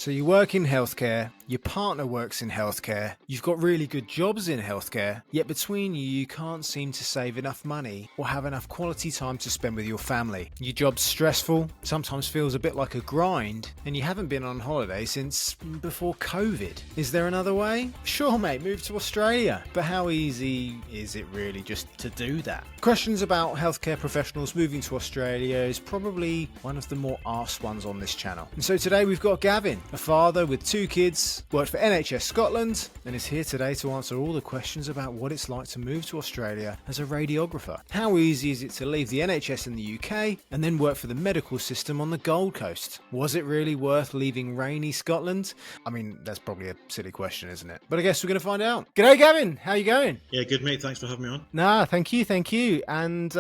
So you work in healthcare, your partner works in healthcare, you've got really good jobs in healthcare, yet between you can't seem to save enough money or have enough quality time to spend with your family. Your job's stressful, sometimes feels a bit like a grind, and you haven't been on holiday since before COVID. Is there another way? Sure mate, move to Australia. But how easy is it really just to do that? Questions about healthcare professionals moving to Australia is probably one of the more asked ones on this channel. And so today we've got Gavin, a father with 2 kids, worked for NHS Scotland, and is here today to answer all the questions about what it's like to move to Australia as a radiographer. How easy is it to leave the NHS in the UK and then work for the medical system on the Gold Coast? Was it really worth leaving rainy Scotland? I mean, that's probably a silly question, isn't it? But I guess we're going to find out. G'day, Gavin. How you going? Yeah, good, mate. Thanks for having me on. Nah, thank you. And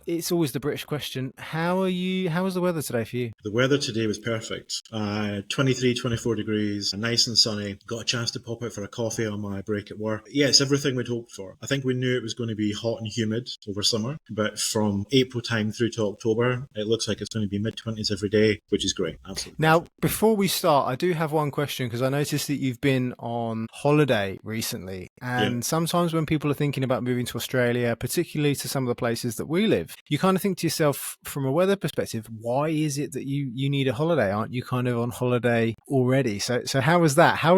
it's always the British question. How are you? How was the weather today for you? The weather today was perfect. 23, 24 degrees, nice and sunny. Got a chance to pop out for a coffee on my break at work. Yeah, it's everything we'd hoped for. I think we knew it was going to be hot and humid over summer, but from April time through to October, it looks like it's going to be mid-20s every day, which is great. Absolutely. Now, before we start, I do have one question because I noticed that you've been on holiday recently. And sometimes when people are thinking about moving to Australia, particularly to some of the places that we live, you kind of think to yourself from a weather perspective, why is it that you need a holiday? Aren't you kind of on holiday already? So how was that? How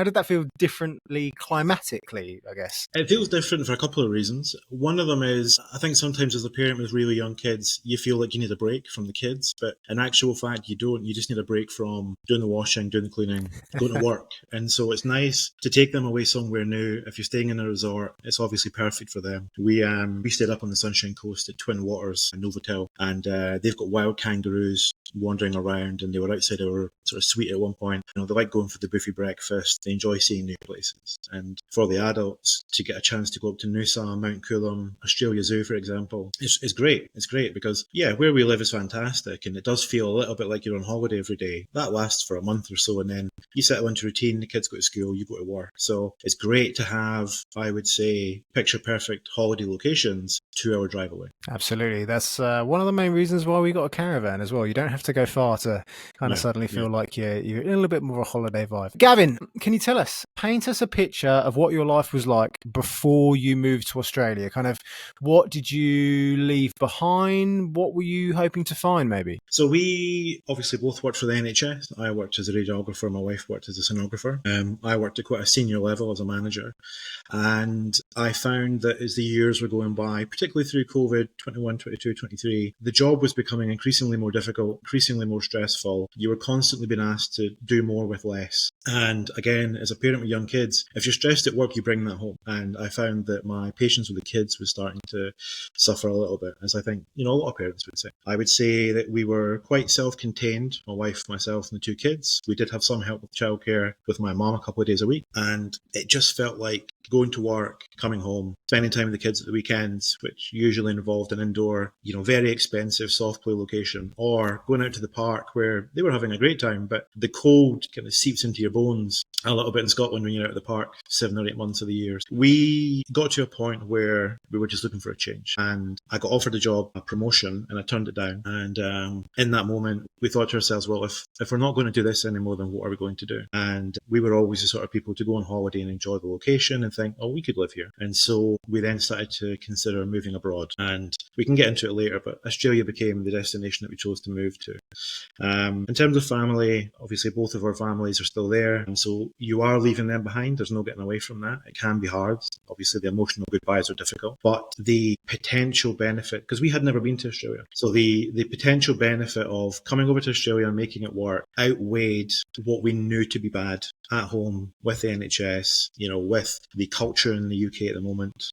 did that feel differently climatically, I guess? It feels different for a couple of reasons. One of them is, I think sometimes as a parent with really young kids, you feel like you need a break from the kids, but in actual fact, you don't. You just need a break from doing the washing, doing the cleaning, going to work. And so it's nice to take them away somewhere new. If you're staying in a resort, it's obviously perfect for them. We stayed up on the Sunshine Coast at Twin Waters in Novotel, and they've got wild kangaroos wandering around, and they were outside our sort of suite at one point. You know, they like going for the buffet breakfast. They enjoy seeing new places. And for the adults to get a chance to go up to Noosa, Mount Coolum, Australia Zoo, for example, it's great. It's great because, yeah, where we live is fantastic, and it does feel a little bit like you're on holiday every day. That lasts for a month or so, and then you settle into routine, the kids go to school, you go to work. So it's great to have, I would say, picture-perfect holiday locations 2-hour drive away. Absolutely. That's one of the main reasons why we got a caravan as well. You don't have to go far to kind of suddenly feel like you're in a little bit more of a holiday vibe. Gavin, can you paint us a picture of what your life was like before you moved to Australia? Kind of what did you leave behind? What were you hoping to find maybe? So we obviously both worked for the NHS. I worked as a radiographer. My wife worked as a sonographer. I worked at quite a senior level as a manager. And I found that as the years were going by, particularly through COVID, 21, 22, 23, the job was becoming increasingly more difficult, increasingly more stressful. You were constantly being asked to do more with less. And again, as a parent with young kids, if you're stressed at work, you bring that home. And I found that my patience with the kids was starting to suffer a little bit, as I think, a lot of parents would say. I would say that we were quite self-contained, my wife, myself, and the 2 kids. We did have some help with childcare with my mum a couple of days a week. And it just felt like going to work, coming home, spending time with the kids at the weekends, which usually involved an indoor, very expensive soft play location, or going out to the park where they were having a great time, but the cold kind of seeps into your bones a little bit in Scotland when you're out at the park 7 or 8 months of the year. We got to a point where we were just looking for a change, and I got offered a promotion, and I turned it down. And in that moment, we thought to ourselves, well, if we're not going to do this anymore, then what are we going to do? And we were always the sort of people to go on holiday and enjoy the location and think, oh, we could live here. And so we then started to consider moving abroad. And we can get into it later, but Australia became the destination that we chose to move to. In terms of family, obviously both of our families are still there. And so you are leaving them behind. There's no getting away from that. It can be hard. Obviously the emotional goodbyes are difficult, but the potential benefit, because we had never been to Australia. So the potential benefit of coming over to Australia and making it work outweighed what we knew to be bad at home with the NHS, with the culture in the UK at the moment,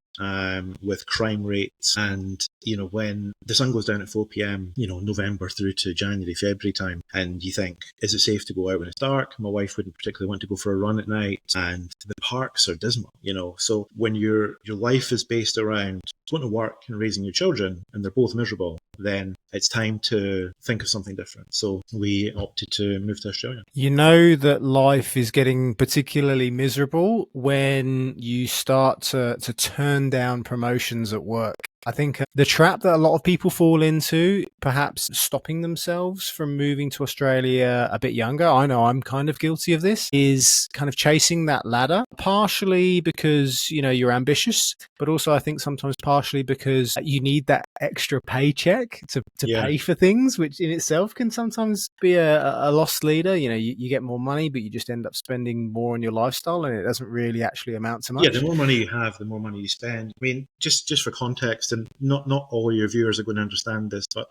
with crime rates. And, when the sun goes down at 4 p.m, November through to January, February time, and you think, is it safe to go out when it's dark? My wife wouldn't particularly want to go for a run at night, and the parks are dismal, So when your life is based around going to work and raising your children, and they're both miserable, then it's time to think of something different. So we opted to move to Australia. You know that life is getting particularly miserable when you start to turn down promotions at work. I think the trap that a lot of people fall into, perhaps stopping themselves from moving to Australia a bit younger, I know I'm kind of guilty of this, is kind of chasing that ladder, partially because, you're ambitious, but also I think sometimes partially because you need that extra paycheck to Yeah. pay for things, which in itself can sometimes be a lost leader. You get more money, but you just end up spending more on your lifestyle and it doesn't really actually amount to Yeah, much. the more money you have, the more money you spend. I mean, just for context, and not all your viewers are going to understand this, but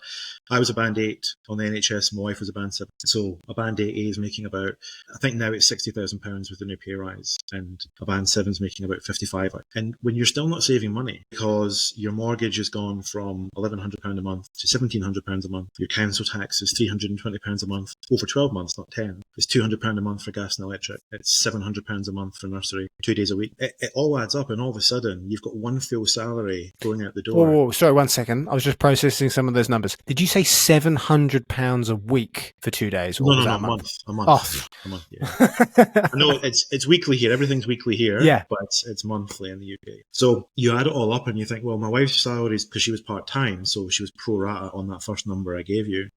I was a band 8 on the NHS, my wife was a band 7. So a band 8A is making about, I think now it's £60,000 with the new pay rise, and a band 7 is making about 55. And when you're still not saving money because your mortgage has gone from £1,100 a month to £1,700 a month, your council tax is £320 a month over 12 months, not 10. It's £200 a month for gas and electric. It's £700 a month for nursery, 2 days a week. It all adds up, and all of a sudden you've got one full salary going out the door. Whoa, sorry, 1 second. I was just processing some of those numbers. Did you say £700 a week for 2 days, or No, was that no, a month? a month, Oh, a month. Yeah. I know it's weekly here. Everything's weekly here, Yeah. but it's monthly in the UK. So you add it all up, and you think, well, my wife's salary is because she was part time, so she was pro rata on that first number I gave you.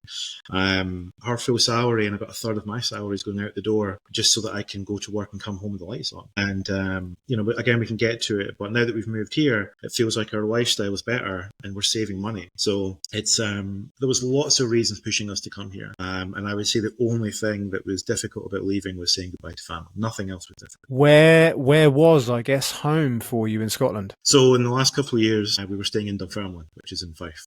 Her full salary and about a third of my salary is going out the door just so that I can go to work and come home with the lights on. And but again, we can get to it. But now that we've moved here, it feels like our lifestyle is better and we're saving money. So it's there was lots of reasons pushing us to come here. And I would say the only thing that was difficult about leaving was saying goodbye to family. Nothing else was difficult. Where was, I guess, home for you in Scotland? So in the last couple of years, we were staying in Dunfermline, which is in Fife.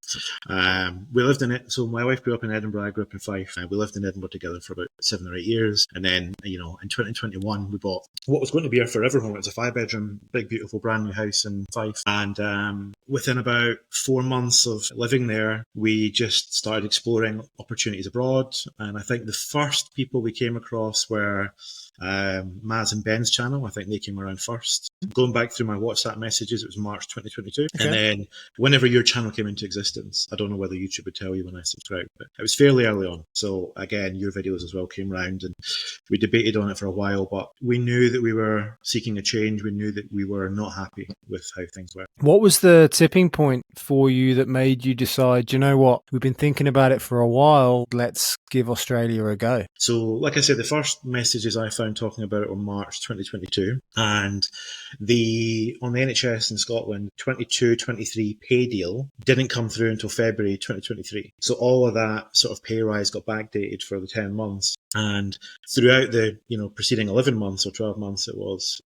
We lived in it. So my wife grew up in Edinburgh. I grew up in Fife. We lived in Edinburgh together for about 7 or 8 years. And then, in 2021, we bought what was going to be our forever home. It was a 5-bedroom, big, beautiful, brand new house in Fife. And within about 4 months of living there, we just started exploring opportunities abroad. And I think the first people we came across were Maz and Ben's channel. I think they came around first. Going back through my WhatsApp messages, it was March 2022. Okay. And then whenever your channel came into existence, I don't know whether YouTube would tell you when I subscribed, but it was fairly early on. So again, your videos as well came round and we debated on it for a while, but we knew that we were seeking a change. We knew that we were not happy with how things were. What was the tipping point for you that made you decide, you know what, we've been thinking about it for a while, let's give Australia a go? So like I said, the first messages I found talking about it were March 2022, and on the NHS in Scotland 22-23 pay deal didn't come through until February 2023. So all of that sort of pay rise got backdated for the 10 months. And throughout the preceding 11 months or 12 months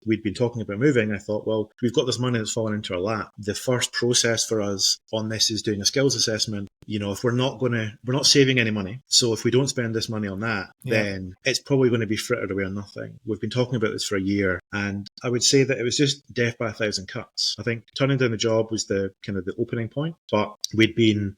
we'd been talking about moving. I thought, well, we've got this money that's fallen into our lap. The first process for us on this is doing a skills assessment. If we're not saving any money. So if we don't spend this money on that, then it's probably going to be frittered away on nothing. We've been talking about this for a year, and I would say that it was just death by 1,000 cuts. I think turning down the job was the kind of the opening point, but we'd been,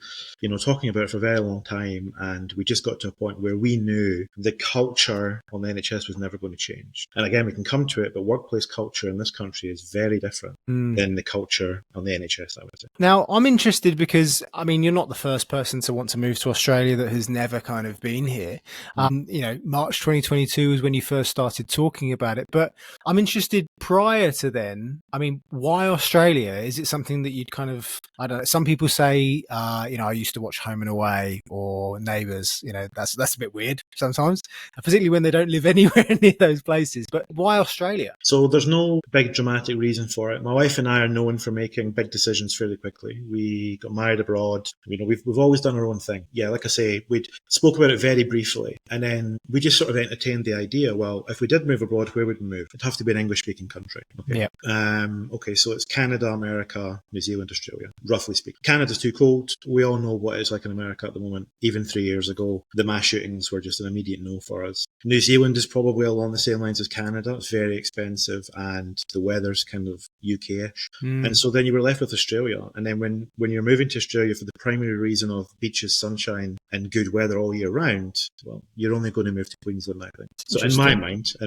talking about it for a very long time, and we just got to a point where we knew the culture on the NHS was never going to change. And again, we can come to it, but workplace culture in this country is very different than the culture on the NHS, I would say. Now, I'm interested because, you're not the first person to want to move to Australia that has never kind of been here. March 2022 was when you first started talking about it, but I'm interested prior to then, why Australia? Is it something that you'd kind of, I don't know, some people say, I used to watch Home and Away or Neighbours, that's a bit weird sometimes, particularly when they don't live anywhere near those places, but why Australia? So there's no big dramatic reason for it. My wife and I are known for making big decisions fairly quickly. We got married abroad. We've always done our own thing. Yeah, like I say, we'd spoke about it very briefly, and then we just sort of entertained the idea, well, if we did move abroad, where would we move? It'd have to be an English-speaking country. Okay. Yeah. Okay, so it's Canada, America, New Zealand, Australia, roughly speaking. Canada's too cold. We all know what it's like in America at the moment. Even 3 years ago, the mass shootings were just an immediate no for us. New Zealand is probably along the same lines as Canada. It's very expensive, and the weather's kind of UK-ish. And so then you were left with Australia. And then when you're moving to Australia for the primary reason of beaches, sunshine, and good weather all year round, well, you're only going to move to Queensland, I think. So in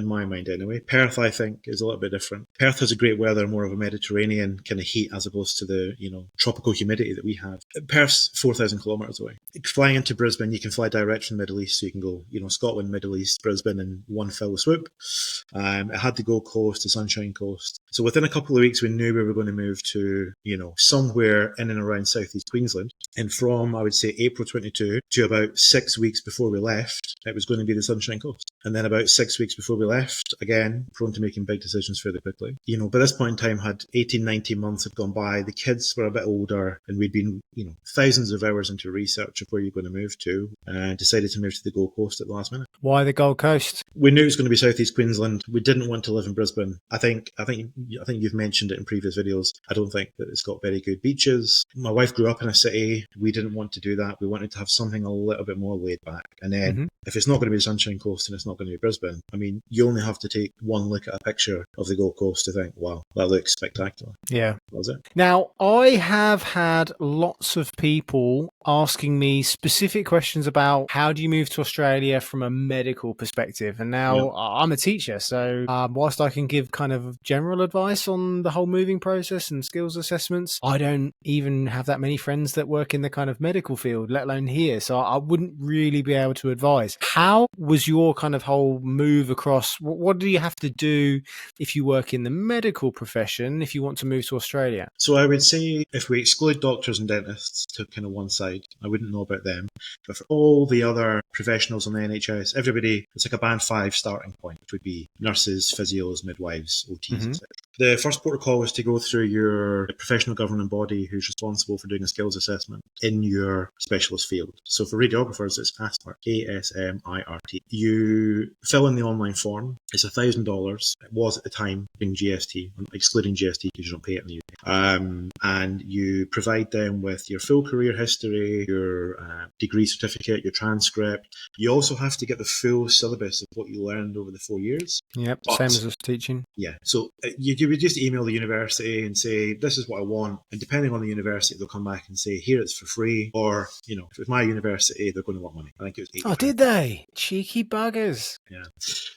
my mind anyway, Perth, I think, is a little bit different. Perth has a great weather, more of a Mediterranean kind of heat as opposed to the, tropical humidity that we have. Perth's 4,000 kilometres away. Flying into Brisbane, you can fly direct from the Middle East, so you can go, Scotland, Middle East, Brisbane in one fell swoop. It had the Gold Coast, the Sunshine Coast. So within a couple of weeks, we knew we were going to move to, somewhere in and around southeast Queensland. And from, I would say, April 22 to about 6 weeks before we left, it was going to be the Sunshine Coast. And then about 6 weeks before we left, again, prone to making big decisions fairly quickly. By this point in time, had 18, 19 months had gone by. The kids were a bit older, and we'd been, thousands of hours into research of where you're going to move to, and decided to move to the Gold Coast at the last minute. Why the Gold Coast? We knew it was going to be southeast Queensland. We didn't want to live in Brisbane. I think you've mentioned it in previous videos. I don't think that it's got very good beaches. My wife grew up in a city. We didn't want to do that. We wanted to have something a little bit more laid back. And then if it's not going to be the Sunshine Coast and it's not going to be Brisbane, I mean, you only have to take one look at a picture of the Gold Coast to think, wow, that looks spectacular. Yeah. That was it. Now, I have had lots of people asking me specific questions about how do you move to Australia from a medical perspective. And now I'm a teacher, so whilst I can give kind of general advice on the whole moving process and skills assessments, I don't even have that many friends that work in the kind of medical field, let alone here. So I wouldn't really be able to advise. How was your kind of whole move across? What do you have to do if you work in the medical profession if you want to move to Australia? So I would say if we exclude doctors and dentists to kind of one side, I wouldn't know about them. But for all the other professionals on the NHS, everybody, it's like a band 5 starting point, which would be nurses, physios, midwives, OTs, etc. The first port of call was to go through your professional governing body who's responsible for doing a skills assessment in your specialist field. So for radiographers, it's ASMIRT, ASMIRT. You fill in the online form. It's $1,000. It was at the time being GST, excluding GST because you don't pay it in the UK. And you provide them with your full career history, your degree certificate, your transcript. You also have to get the full syllabus of what you learned over the 4 years. Yep, same as us teaching. Yeah, so you would just email the university and say, this is what I want. And depending on the university, they'll come back and say, here, it's for free. Or, if it's my university, they're going to want money. I think it was £80. Oh, did they? Cheeky buggers. Yeah.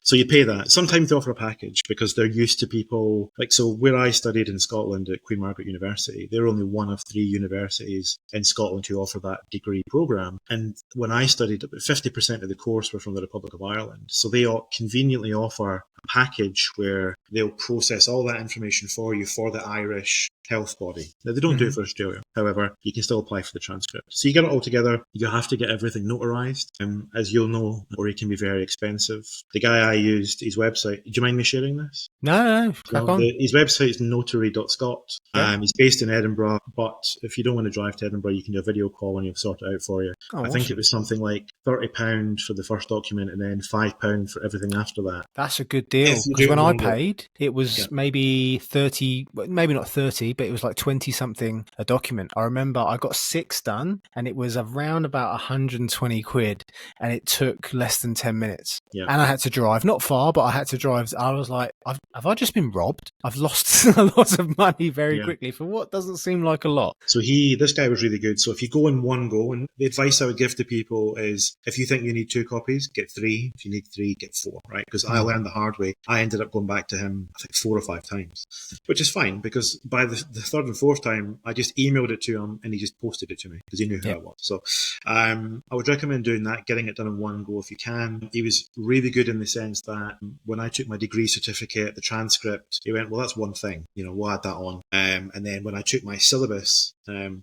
So you pay that. Sometimes they offer a package because they're used to people. So where I studied in Scotland at Queen Margaret University, they're only one of 3 universities in Scotland who offer that degree programme. And when I studied, about 50% of the course were from the Republic of Ireland. So they conveniently offer a package where they'll process all that information for you for the Irish health body. Now, they don't do it for Australia. However, you can still apply for the transcript. So you get it all together. You have to get everything notarized. As you'll know, or it can be very expensive. The guy I used, his website, do you mind me sharing this? No, crack on. His website is notary.scot. Yeah. He's based in Edinburgh, but if you don't want to drive to Edinburgh, you can do a video call and he'll sort it out for you. I think it was something like £30 for the first document and then £5 for everything after that. That's a good deal. Because when I paid, it was maybe 30, maybe not 30, but it was like 20 something a document. I remember I got 6 done and it was around about 120 quid and it took less than 10 minutes. Yeah. And I had to drive, not far, but I had to drive. I was like, have I just been robbed? I've lost a lot of money very quickly for what doesn't seem like a lot. So this guy was really good. So if you go in one go, and the advice I would give to people is if you think you need 2 copies, get 3. If you need 3, get 4, right? Because I learned the hard way. I ended up going back to him, I think 4 or 5 times, which is fine because by the 3rd and 4th time, I just emailed it to him and he just posted it to me because he knew who I was. So I would recommend doing that, getting it done in one go if you can. He was really good in the sense that when I took my degree certificate, the transcript, he went, well, that's one thing, we'll add that on. And then when I took my syllabus,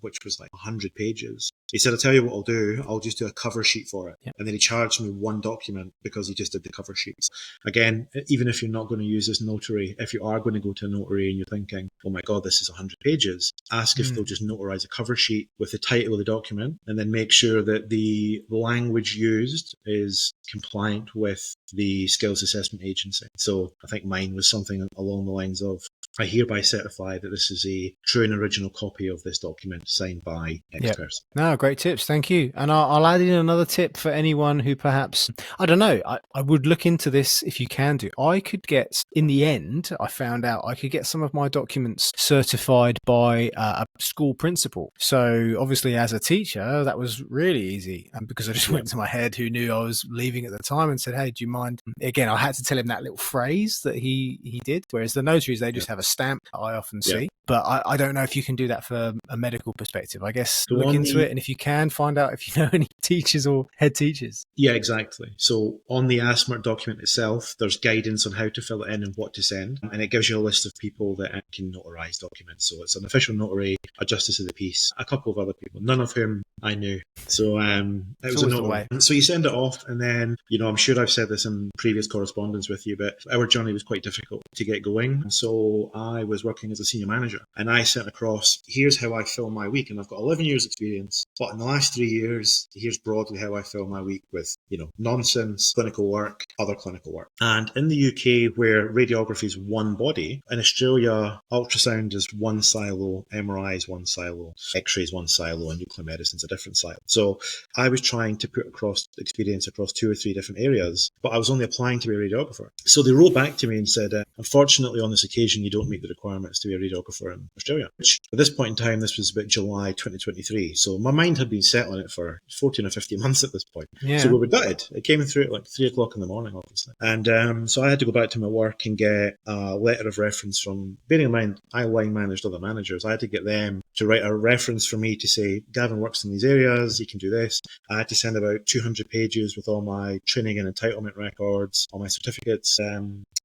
which was like 100 pages, he said, I'll tell you what I'll do. I'll just do a cover sheet for it. Yep. And then he charged me 1 document because he just did the cover sheets. Again, even if you're not going to use this notary, if you are going to go to a notary and you're thinking, oh my God, this is 100 pages, ask if they'll just notarize a cover sheet with the title of the document and then make sure that the language used is compliant with the skills assessment agency. So I think mine was something along the lines of, I hereby certify that this is a true and original copy of this document signed by X person. No, great tips. Thank you. And I'll add in another tip for anyone who perhaps, I don't know, I would look into this if you can do. I could get, in the end, I found out I could get some of my documents certified by a school principal. So obviously as a teacher, that was really easy. And because I just went to my head who knew I was leaving at the time and said, hey, do you mind? Again, I had to tell him that little phrase that he did. Whereas the notaries, they just have a stamp I often see. But I don't know if you can do that for a medical perspective. I guess look into it. And if you can, find out if you know any teachers or head teachers. Yeah, exactly. So on the ASMRT document itself, there's guidance on how to fill it in and what to send. And it gives you a list of people that can notarise documents. So it's an official notary, a justice of the peace, a couple of other people, none of whom I knew. So it was a notary. So you send it off, and then, I'm sure I've said this in previous correspondence with you, but our journey was quite difficult to get going. And so I was working as a senior manager, and I sent across, here's how I fill my week. And I've got 11 years experience, but in the last 3 years, here's broadly how I fill my week with, nonsense, clinical work, other clinical work. And in the UK, where radiography is one body, in Australia, ultrasound is one silo, MRI is one silo, X-ray is one silo, and nuclear medicine is a different silo. So I was trying to put across experience across 2 or 3 different areas, but I was only applying to be a radiographer. So they wrote back to me and said, unfortunately, on this occasion, you don't meet the requirements to be a radiographer in Australia. Which, at this point in time, this was about July 2023. So my mind had been set on it for 14 or 15 months at this point. Yeah. So we were gutted. It came through at like 3 o'clock in the morning, obviously. And so I had to go back to my work and get a letter of reference from, bearing in mind, I line managed other managers. I had to get them to write a reference for me to say, Gavin works in these areas, he can do this. I had to send about 200 pages with all my training and entitlement records, all my certificates.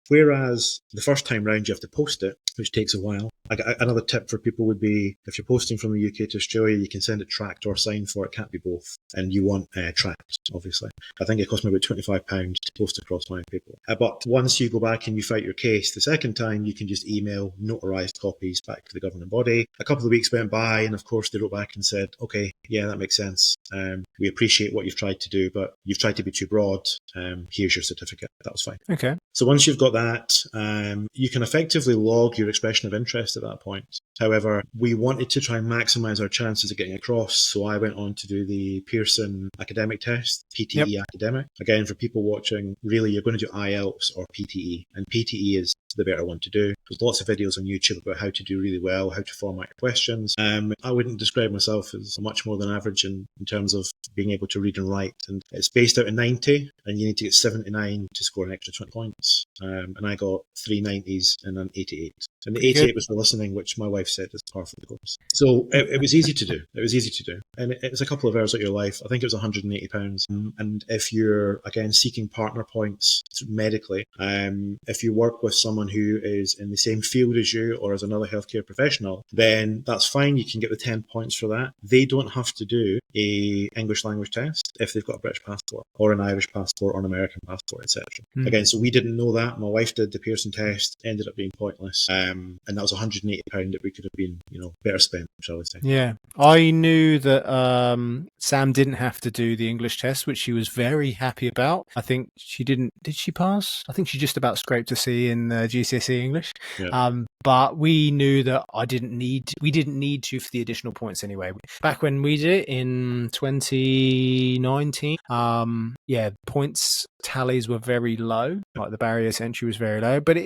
Whereas the first time round, you have to post it, which takes a while. Another tip for people would be, if you're posting from the UK to Australia, you can send it tracked or signed for. It can't be both. And you want tracked, obviously. I think it cost me about £25 to post across my paperwork. But once you go back and you fight your case the second time, you can just email notarised copies back to the governing body. A couple of weeks went by, and of course they wrote back and said, okay, yeah, that makes sense. We appreciate what you've tried to do, but you've tried to be too broad. Here's your certificate. That was fine. Okay. So once you've got that, you can effectively log your expression of interest at that point. However, we wanted to try and maximise our chances of getting across, so I went on to do the Pearson academic test, PTE academic. Again, for people watching, really you're going to do IELTS or PTE, and PTE is the better one to do. There's lots of videos on YouTube about how to do really well, how to format your questions. I wouldn't describe myself as much more than average in terms of being able to read and write, and it's based out of 90, and you need to get 79 to score an extra 20 points. And I got 3 90s and an 88. And the 88 was for listening, which my wife said is par for the course. So it was easy to do. It was easy to do. And it's a couple of hours of your life. I think it was £180. And if you're, again, seeking partner points medically, if you work with someone who is in the same field as you or as another healthcare professional, then that's fine. You can get the 10 points for that. They don't have to do a English language test if they've got a British passport or an Irish passport or an American passport, etc. Again, so we didn't know that. My wife did the Pearson test, ended up being pointless. And that was £180 that we could have been, better spent, shall we say. Yeah. I knew that Sam didn't have to do the English test, which she was very happy about. I think she didn't. Did she pass? I think she just about scraped a C in GCSE English. Yeah. But we knew that we didn't need to for the additional points anyway. Back when we did it in 2019, points tallies were very low. Like the barrier to entry was very low. But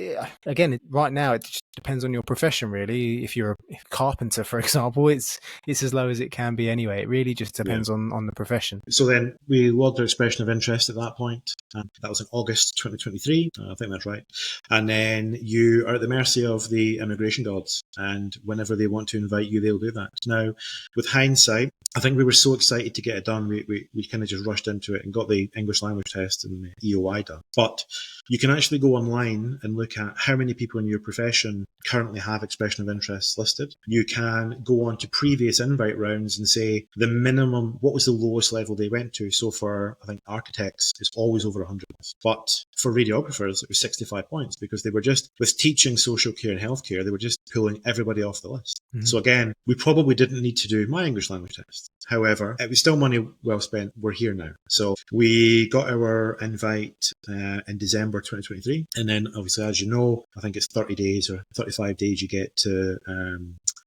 right now it just depends on your profession, really. If you're a carpenter, for example, it's as low as it can be anyway. It really just depends on the profession. So then we logged our expression of interest at that point. That was in August 2023. I think that's right. And then you are at the mercy of the immigration gods. And whenever they want to invite you, they'll do that. Now, with hindsight, I think we were so excited to get it done, we kind of just rushed into it and got the English language test and the EOI done. But you can actually go online and look at how many people in your profession currently have expression of interest listed. You can go on to previous invite rounds and say the minimum, what was the lowest level they went to. So for, I think, architects, it's always over 100. But for radiographers, it was 65 points because they were just, with teaching social care and healthcare, they were just pulling everybody off the list. Mm-hmm. So again, we probably didn't need to do my English language test. However, it was still money well spent. We're here now. So we got our invite in December 2023. And then obviously, as you know, I think it's 30 days or 35 days you get to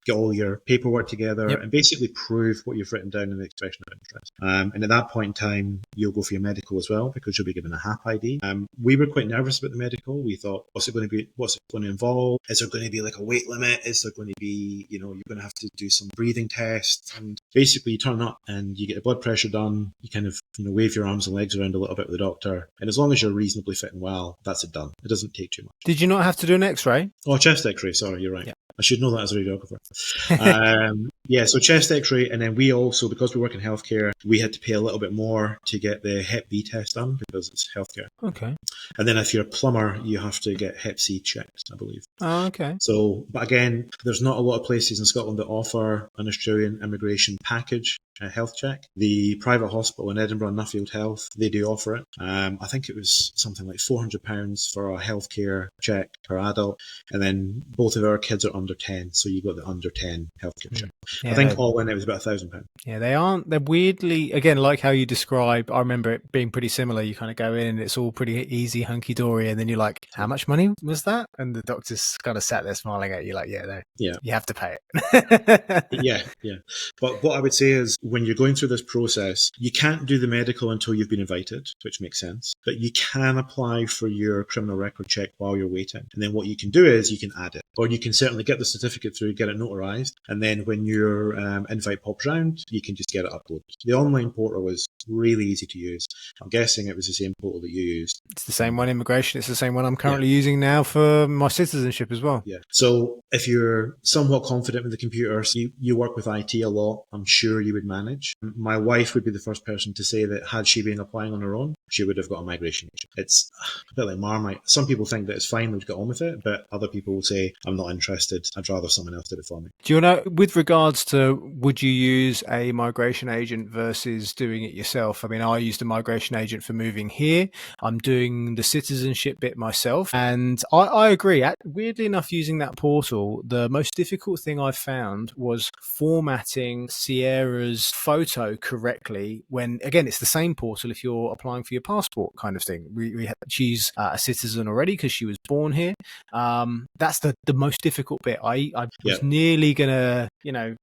get all your paperwork together and basically prove what you've written down in the expression of interest. And at that point in time, you'll go for your medical as well because you'll be given a HAP ID. We were quite nervous about the medical. We thought, what's it going to involve? Is there going to be like a weight limit? Is there going to be, you're going to have to do some breathing tests? And basically you turn up and you get your blood pressure done. You kind of, wave your arms and legs around a little bit with the doctor. And as long as you're reasonably fit and well, that's it done. It doesn't take too much. Did you not have to do an X-ray? Oh, chest X-ray. Sorry, you're right. I should know that as a radiographer. Yeah, so chest x-ray, and then we also, because we work in healthcare, we had to pay a little bit more to get the Hep B test done because it's healthcare. Okay. And then if you're a plumber, you have to get Hep C checked, I believe. Oh, okay. So, but again, there's not a lot of places in Scotland that offer an Australian immigration package health check. The private hospital in Edinburgh, Nuffield Health, they do offer it. I think it was something like £400 for a healthcare check per adult. And then both of our kids are under 10, so you got the under 10 healthcare check. Yeah, I think all in it was about £1,000. Yeah, they're weirdly, again, like how you describe, I remember it being pretty similar. You kind of go in and it's all pretty easy, hunky-dory, and then you're like, how much money was that? And the doctor's kind of sat there smiling at you like, yeah, you have to pay it. Yeah. But what I would say is when you're going through this process, you can't do the medical until you've been invited, which makes sense. But you can apply for your criminal record check while you're waiting. And then what you can do is you can add it. Or you can certainly get the certificate through, get it notarized. And then when your invite pops round, you can just get it uploaded. The online portal is really easy to use. I'm guessing it was the same portal that you used. It's the same one, immigration. It's the same one I'm currently using now for my citizenship as well. Yeah. So if you're somewhat confident with the computer, so you work with IT a lot, I'm sure you would manage. My wife would be the first person to say that had she been applying on her own, she would have got a migration agent. It's a bit like Marmite. Some people think that it's fine, we've got on with it, but other people will say, I'm not interested. I'd rather someone else did it for me. Do you know, with regards to would you use a migration agent versus doing it yourself? I mean, I used a migration agent for moving here. I'm doing the citizenship bit myself. And I agree. Weirdly enough, using that portal, the most difficult thing I found was formatting Sierra's photo correctly when, again, it's the same portal if you're applying for your passport kind of thing. She's a citizen already because she was born here. That's the most difficult bit. I was nearly going to,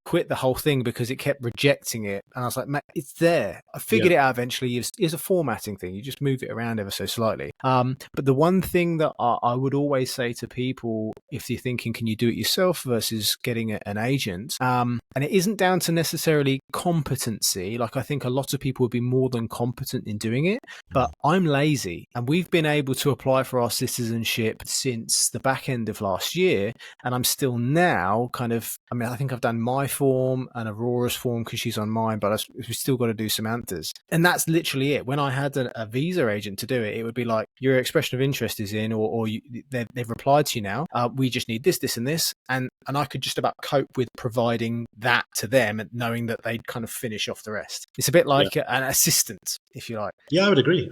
quit the whole thing because it kept rejecting it. And I was like, mate, it's there. I figured it out eventually. It's a formatting thing. You just move it around ever so slightly. But the one thing that I would always say to people, if you're thinking, can you do it yourself versus getting an agent? And it isn't down to necessarily competency. Like I think a lot of people would be more than competent in doing it, but I'm lazy. And we've been able to apply for our citizenship since the back end of last year. And I'm still now I think I've done my form and Aurora's form because she's on mine, but we've still got to do Samantha's. And that's literally it. When I had a visa agent to do it, it would be like, your expression of interest is in, or they've replied to you now. We just need this, this, and this. And I could just about cope with providing that to them and knowing that they'd kind of finish off the rest. It's a bit like an assistant, if you like. Yeah, I would agree.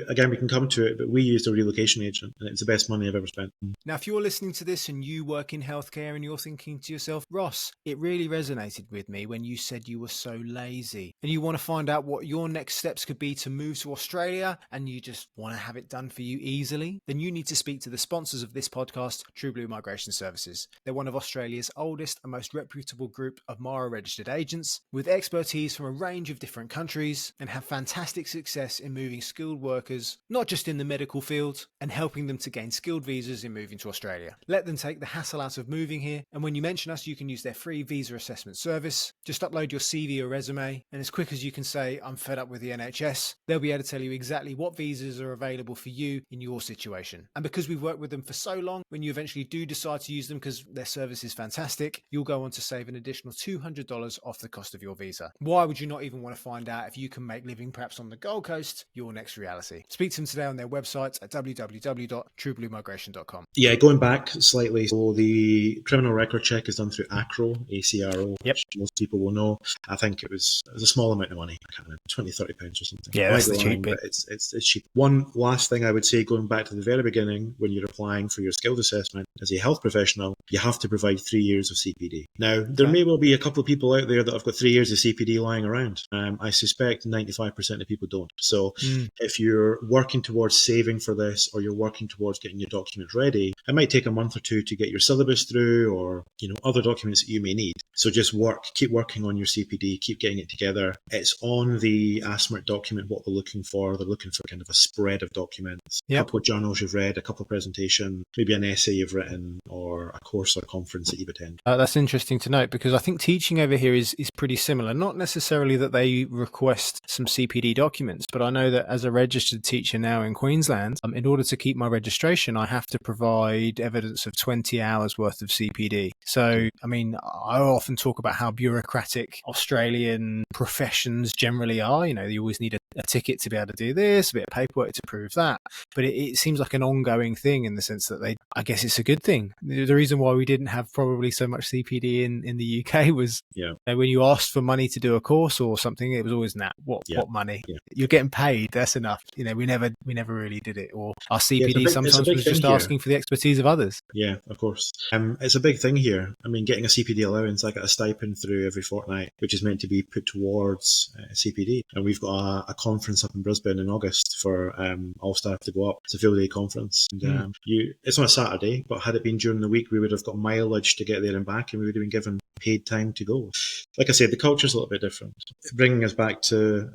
Again, we can come to it, but we used a relocation agent and it's the best money I've ever spent. Now, if you're listening to this and you work in healthcare and you're thinking to yourself, Ross, it really resonated with me when you said you were so lazy and you want to find out what your next steps could be to move to Australia and you just want to have it done for you easily, then you need to speak to the sponsors of this podcast, True Blue Migration Services. They're one of Australia's oldest and most reputable group of MARA registered agents with expertise from a range of different countries and have fantastic success in moving skilled workers, not just in the medical field, and helping them to gain skilled visas in moving to Australia. Let them take the hassle out of moving here, and when you mention us, you can use their free visa assessment service. Just upload your CV or resume, and as quick as you can say, I'm fed up with the NHS, they'll be able to tell you exactly what visas are available for you in your situation. And because we've worked with them for so long, when you eventually do decide to use them because their service is fantastic, you'll go on to save an additional $200 off the cost of your visa. Why would you not even want to find out if you can make living perhaps on the Gold Coast your next reality? Speak to them today on their website at www.truebluemigration.com. Yeah, going back slightly, so the criminal record check is done through ACRO, ACRO, which most people will know. I think it was a small amount of money. I can't remember, £20-30 or something. Yeah, that's the cheap bit. But it's cheap. One last thing I would say, going back to the very beginning, when you're applying for your skills assessment as a health professional, you have to provide 3 years of CPD. Now, there may well be a couple of people out there that have got 3 years of CPD lying around. I suspect 95% of people don't. So if you're working towards saving for this, or you're working towards getting your documents ready, it might take a month or two to get your syllabus through, or other documents that you may need. need. So just keep working on your CPD, keep getting it together. It's on the ASMRT document what they're looking for. They're looking for kind of a spread of documents, a couple of journals you've read, a couple of presentations, maybe an essay you've written, or a course or conference that you've attended. That's interesting to note, because I think teaching over here is pretty similar. Not necessarily that they request some CPD documents, but I know that as a registered teacher now in Queensland, in order to keep my registration, I have to provide evidence of 20 hours worth of CPD. So, I mean, I often talk about how bureaucratic Australian professions generally are. You know, you always need a ticket to be able to do this, a bit of paperwork to prove that. But it seems like an ongoing thing in the sense that I guess it's a good thing. The reason why we didn't have probably so much CPD in the UK was when you asked for money to do a course or something, it was always what money? Yeah. You're getting paid, that's enough. You know, we never really did it. Or our CPD sometimes was just asking for the expertise of others. Yeah, of course. It's a big thing here. I mean, getting a CPD allowance, I get a stipend through every fortnight, which is meant to be put towards CPD. And we've got a conference up in Brisbane in August for all staff to go up. It's a full day conference. And it's on a Saturday, but had it been during the week, we would have got mileage to get there and back, and we would have been given paid time to go. Like I said, the culture's a little bit different. Bringing us back to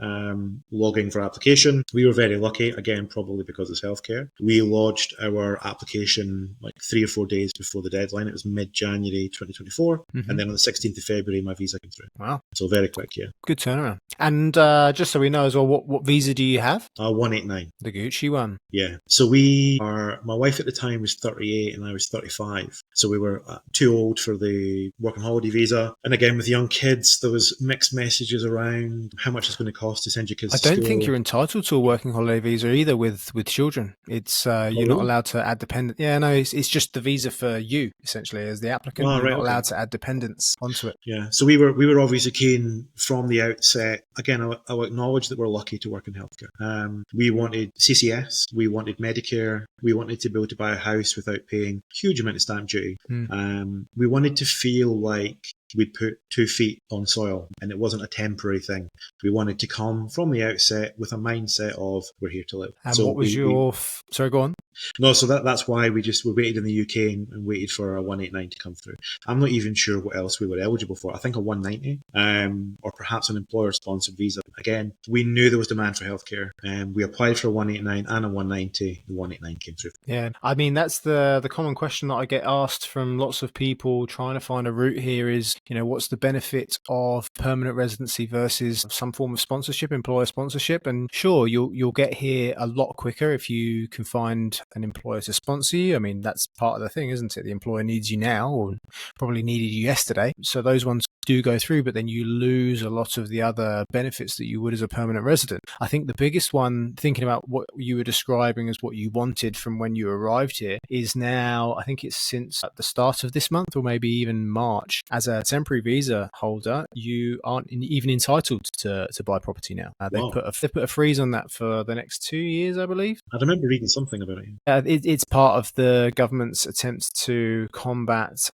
logging for application, we were very lucky, again, probably because it's healthcare. We lodged our application like 3 or 4 days before the deadline. It was mid-January 2024. And then on the 16th of February, my visa came through. Wow. So very quick, yeah. Good turnaround. And just so we know as well, what visa do you have? 189. The Gucci one. Yeah. So my wife at the time was 38 and I was 35. So we were too old for the working holiday visa. And again, with young kids, there was mixed messages around how much it's going to cost to send your kids to school. I don't think you're entitled to a working holiday visa either with children. It's you're not allowed to add dependent. Yeah, no, it's just the visa for you essentially as the applicant. You're not allowed to add dependents onto it. Yeah. So we were obviously keen from the outset. Again, I'll acknowledge that we're lucky to work in healthcare. We wanted CCS, we wanted Medicare, we wanted to be able to buy a house without paying a huge amount of stamp duty. We wanted to feel like we'd put 2 feet on soil and it wasn't a temporary thing. We wanted to come from the outset with a mindset of we're here to live. And so what was sorry, go on. No, so that's why we waited in the UK and waited for a 189 to come through. I'm not even sure what else we were eligible for. I think a 190 or perhaps an employer-sponsored visa. Again, we knew there was demand for healthcare and we applied for a 189 and a 190. The 189 came through. Yeah, I mean, that's the common question that I get asked from lots of people trying to find a route here is, you know, what's the benefit of permanent residency versus some form of sponsorship, employer sponsorship? And sure, you'll get here a lot quicker if you can find an employer to sponsor you. I mean, that's part of the thing, isn't it? The employer needs you now or probably needed you yesterday. So those ones do go through, but then you lose a lot of the other benefits that you would as a permanent resident. I think the biggest one, thinking about what you were describing as what you wanted from when you arrived here, is now, I think it's since at the start of this month or maybe even March, as a temporary visa holder, you aren't even entitled to buy property now. They've put a freeze on that for the next 2 years, I believe. I remember reading something about it. It's part of the government's attempts to combat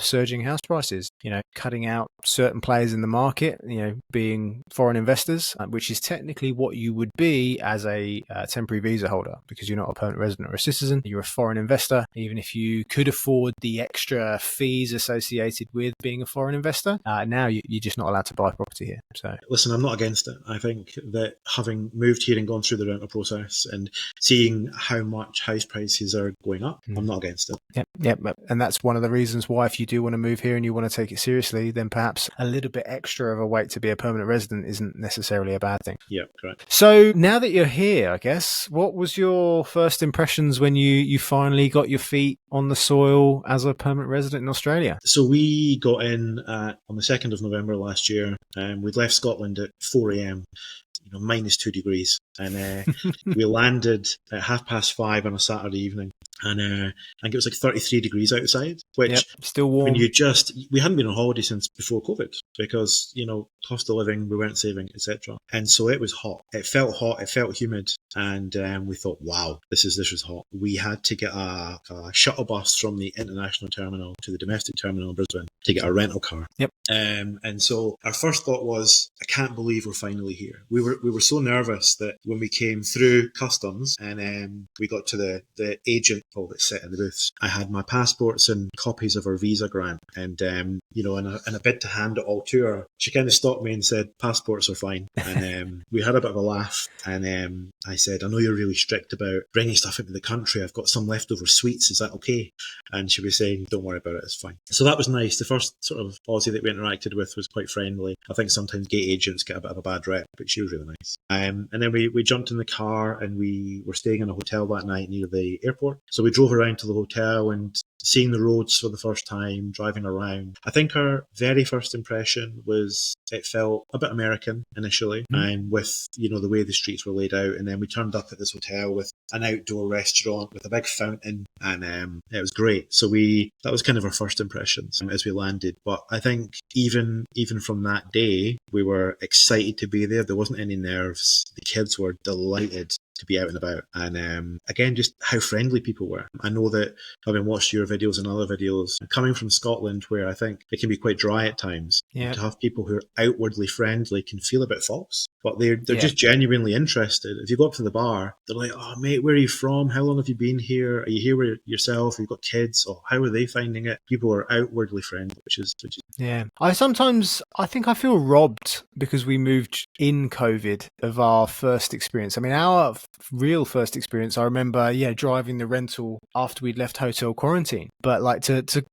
surging house prices, you know, cutting out certain players in the market, you know, being foreign investors, which is technically what you would be as a temporary visa holder, because you're not a permanent resident or a citizen, you're a foreign investor. Even if you could afford the extra fees associated with being a foreign investor, now you're just not allowed to buy property here. So listen, I'm not against it. I think that having moved here and gone through the rental process and seeing how much house prices are going up, I'm not against it. Yep. And that's one of the reasons why, if you do want to move here and you want to take it seriously, then perhaps a little bit extra of a wait to be a permanent resident isn't necessarily a bad thing. Yeah, correct. So now that you're here, I guess, what was your first impressions when you finally got your feet on the soil as a permanent resident in Australia? So we got in on the 2nd of November last year. We'd left Scotland at 4 a.m, minus 2 degrees. And we landed at 5:30 on a Saturday evening. And I think it was like 33 degrees outside, which still warm. We hadn't been on holiday since before COVID because, cost of living, we weren't saving, etc. And so it was hot. It felt humid. And we thought, wow, this was hot. We had to get a shuttle bus from the international terminal to the domestic terminal in Brisbane to get a rental car. Yep. And so our first thought was, I can't believe we're finally here. We were so nervous that when we came through customs and we got to the agent all that sit in the booths. I had my passports and copies of her visa grant, and in a bid to hand it all to her, she kind of stopped me and said, "Passports are fine." And we had a bit of a laugh, and I said, "I know you're really strict about bringing stuff into the country. I've got some leftover sweets. Is that okay?" And she was saying, "Don't worry about it. It's fine." So that was nice. The first sort of Aussie that we interacted with was quite friendly. I think sometimes gate agents get a bit of a bad rep, but she was really nice. And then we jumped in the car and we were staying in a hotel that night near the airport. So we drove around to the hotel and seeing the roads for the first time, driving around. I think our very first impression was it felt a bit American initially, and with, the way the streets were laid out. And then we turned up at this hotel with an outdoor restaurant with a big fountain, and it was great. So that was kind of our first impressions as we landed. But I think even from that day, we were excited to be there. There wasn't any nerves. The kids were delighted to be out and about. And again, just how friendly people were. I know that having watched your videos and other videos, coming from Scotland, where I think it can be quite dry at times, to have people who are outwardly friendly can feel a bit false. But they're just genuinely interested. If you go up to the bar, they're like, "Oh, mate, where are you from? How long have you been here? Are you here yourself? Have you got kids? Or how are they finding it?" People are outwardly friendly, which is Yeah. I think I feel robbed because we moved in COVID of our first experience. I mean, our real first experience, I remember, driving the rental after we'd left hotel quarantine. But like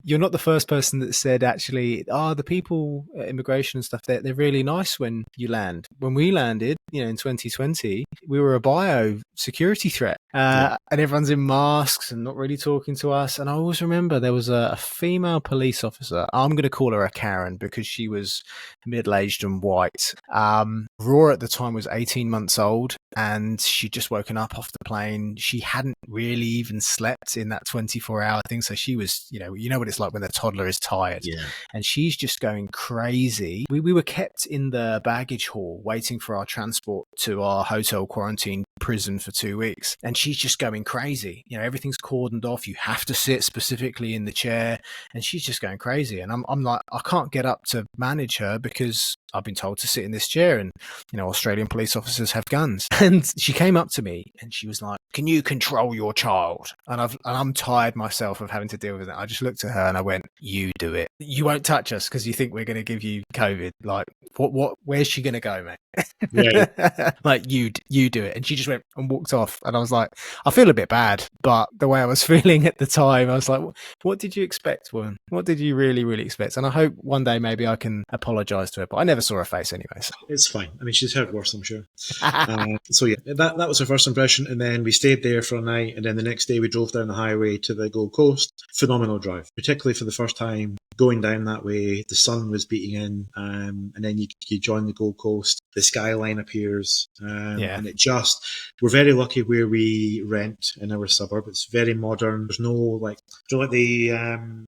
you're not the first person that said actually, the people at immigration and stuff, they're really nice when you land. When we landed, in 2020, we were a biosecurity threat. And everyone's in masks and not really talking to us. And I always remember there was a female police officer. I'm going to call her a Karen because she was middle-aged and white. Raw at the time was 18 months old and she'd just woken up off the plane. She hadn't really even slept in that 24-hour thing. So she was, you know what it's like when the toddler is tired. Yeah. And she's just going crazy. We were kept in the baggage hall waiting for our transport to our hotel quarantine prison for 2 weeks. And she's just going crazy. Everything's cordoned off. You have to sit specifically in the chair. And she's just going crazy. And I'm like, I can't get up to manage her because I've been told to sit in this chair, and Australian police officers have guns. And she came up to me and she was like, "Can you control your child?" And I'm tired myself of having to deal with it. I just looked at her and I went, "You do it. You won't touch us because you think we're going to give you COVID. Like, where's she going to go, mate?" Yeah. Like, you do it. And she just went and walked off. And I was like, I feel a bit bad, but the way I was feeling at the time, I was like, what did you expect, woman? What did you really, really expect? And I hope one day maybe I can apologize to her, but I never saw her face anyway. So. It's fine. I mean, she's heard worse, I'm sure. So yeah, that was her first impression. And then we stayed there for a night. And then the next day we drove down the highway to the Gold Coast. Phenomenal drive, particularly for the first time going down that way. The sun was beating in, and then you join the Gold Coast. The skyline appears, and we're very lucky where we rent in our suburb. It's very modern. There's no like the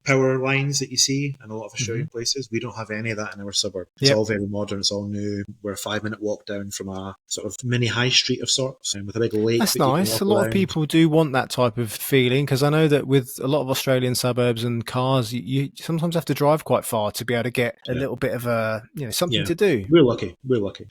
power lines that you see in a lot of Australian places. We don't have any of that in our suburb. It's all very modern. It's all new. We're a 5-minute walk down from a sort of mini high street of sorts, and with a big lake. That's nice. A lot of people do want that type of feeling, because I know that with a lot of Australian suburbs and cars, you sometimes have to drive quite far to be able to get a little bit of something to do. We're lucky.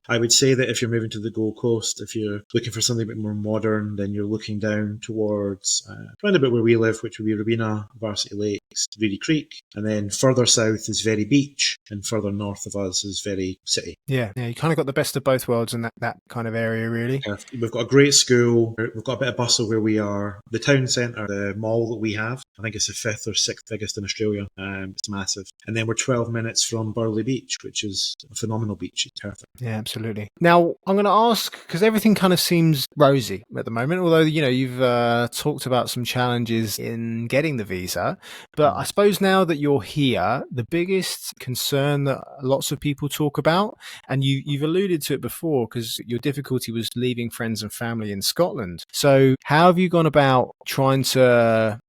I would say that if you're moving to the Gold Coast, if you're looking for something a bit more modern, then you're looking down towards around about where we live, which would be Robina, Varsity Lakes, Reedy Creek, and then further south is very beach, and further north of us is very city. Yeah, you kind of got the best of both worlds in that kind of area, really. We've got a great school. We've got a bit of bustle where we are. The town centre, the mall that we have, I think it's the 5th or 6th biggest in Australia. It's massive. And then we're 12 minutes from Burleigh Beach, which is a phenomenal beach. It's perfect. Yeah, absolutely. Now, I'm going to ask, because everything kind of seems rosy at the moment, although, you've talked about some challenges in getting the visa. But I suppose now that you're here, the biggest concern that lots of people talk about, and you've alluded to it before, because your difficulty was leaving friends and family in Scotland. So how have you gone about trying to,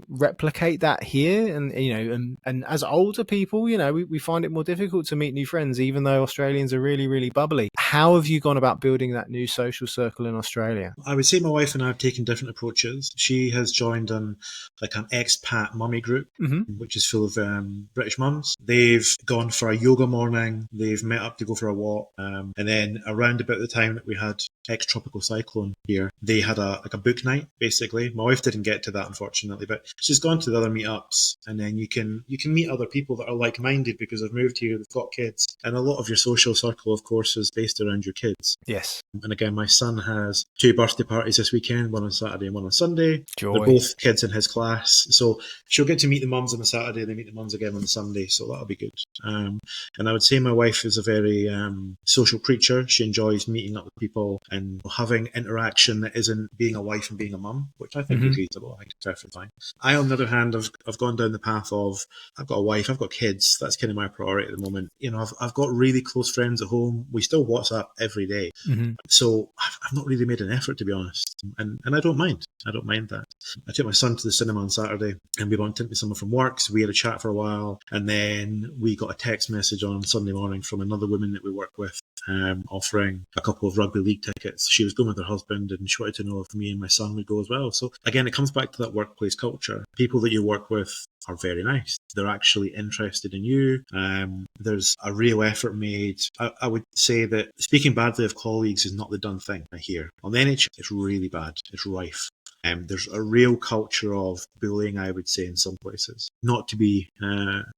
replicate that here? And as older people, we find it more difficult to meet new friends, even though Australians are really, really bubbly. How have you gone about building that new social circle in Australia? I would say my wife and I have taken different approaches. She has joined an expat mummy group, which is full of British mums. They've gone for a yoga morning. They've met up to go for a walk. And then around about the time that we had ex-tropical cyclone here, they had a book night, basically. My wife didn't get to that, unfortunately, but she's gone to the other meetups, and then you can meet other people that are like-minded because they've moved here, they've got kids, and a lot of your social circle, of course, is based around your kids. Yes. And again, my son has 2 birthday parties this weekend, one on Saturday and one on Sunday. Joy. They're both kids in his class, so she'll get to meet the mums on the Saturday, they meet the mums again on the Sunday, so that'll be good. And I would say my wife is a very social creature. She enjoys meeting up with people and having interaction that isn't being a wife and being a mum, which I think is reasonable. I think it's perfectly fine. I, on the other hand, I've gone down the path of, I've got a wife, I've got kids. That's kind of my priority at the moment. You know, I've got really close friends at home. We still WhatsApp every day. So I've not really made an effort, to be honest. And I don't mind. I don't mind that. I took my son to the cinema on Saturday and we bumped into someone from work. So we had a chat for a while. And then we got a text message on Sunday morning from another woman that we work with, offering a couple of rugby league tickets. She was going with her husband and she wanted to know if me and my son would go as well. So again, it comes back to that workplace culture. People that you work with are very nice. They're actually interested in you. There's a real effort made. I would say that speaking badly of colleagues is not the done thing, I hear. On the NHS, it's really bad. It's rife. There's a real culture of bullying, I would say, in some places. Not to be,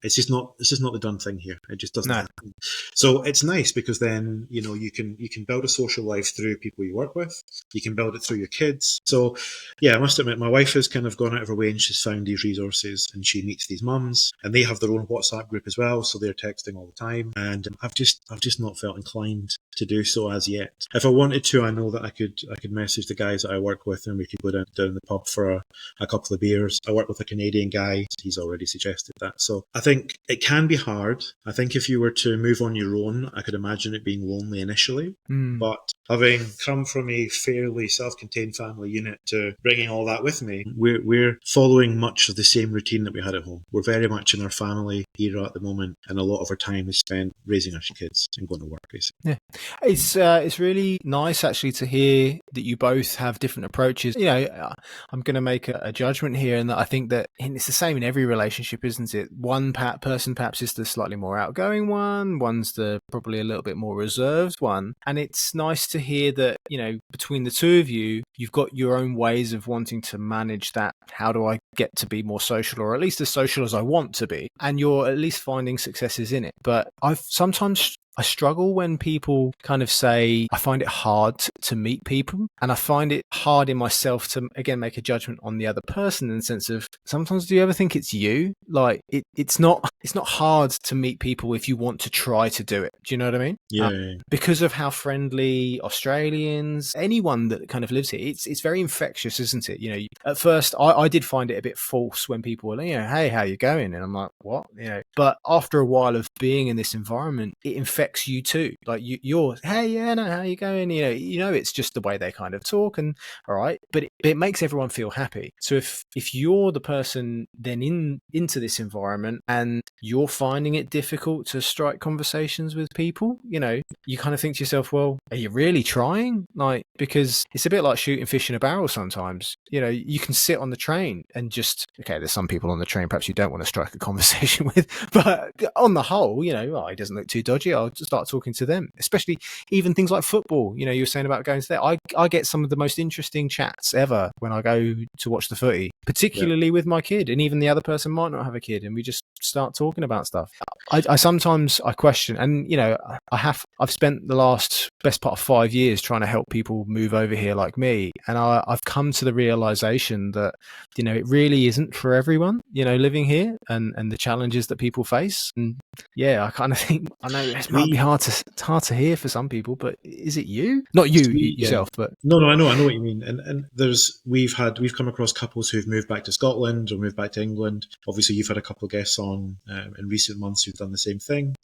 it's just not the done thing here. It just doesn't happen. So it's nice because then, you know, you can build a social life through people you work with. You can build it through your kids. So yeah, I must admit, my wife has kind of gone out of her way and she's found these resources and she meets these mums and they have their own WhatsApp group as well. So they're texting all the time. And I've just not felt inclined to do so as yet. If I wanted to, I know that I could message the guys that I work with and we could go down the pub for a couple of beers. I work with a Canadian guy. He's already suggested that. So I think it can be hard. I think if you were to move on your own, I could imagine it being lonely initially. But having come from a fairly self-contained family unit to bringing all that with me, we're following much of the same routine that we had at home. We're very much in our family era at the moment, and a lot of our time is spent raising our kids and going to work, basically. Yeah, it's really nice actually to hear that you both have different approaches. You know, I'm going to make a judgment here, and that I think that it's the same in every relationship, isn't it? One person perhaps is the slightly more outgoing one, one's the probably a little bit more reserved one, and it's nice to hear that, you know, between the two of you, you've got your own ways of wanting to manage that. How do I get to be more social, or at least as social as I want to be? And you're at least finding successes in it. But I struggle when people kind of say, I find it hard to meet people, and I find it hard in myself to, again, make a judgment on the other person in the sense of, sometimes do you ever think it's you? Like it's not hard to meet people if you want to try to do it. Do you know what I mean? Yeah. Because of how friendly Australians, anyone that kind of lives here, it's very infectious, isn't it? You know, at first I did find it a bit false when people were, you know, hey, how you going? And I'm like, what? You know, but after a while of being in this environment, it infects you too. Like you're, hey, yeah, no, how you going? You know, it's just the way they kind of talk, and all right, but it makes everyone feel happy. So if you're the person then into this environment and you're finding it difficult to strike conversations with people, you know, you kind of think to yourself, well, are you really trying? Like, because it's a bit like shooting fish in a barrel sometimes. You know, you can sit on the train and just, okay, there's some people on the train perhaps you don't want to strike a conversation with, but on the whole, you know, he doesn't look too dodgy, I'll just start talking to them. Especially even things like football. You know, you were saying about going to there. I get some of the most interesting chats ever when I go to watch the footy, particularly with my kid, and even the other person might not have a kid, and we just start talking about stuff. I sometimes question, and you know, I've spent the last best part of 5 years trying to help people move over here like me, and I've come to the realization that, you know, it really isn't for everyone, you know, living here and the challenges that people face. And yeah, I kind of think, I know it might be hard to hear for some people, but is it you? Not you yourself, but no, I know what you mean. And we've come across couples who've moved back to Scotland or moved back to England. Obviously, you've had a couple of guests on in recent months who've done the same thing.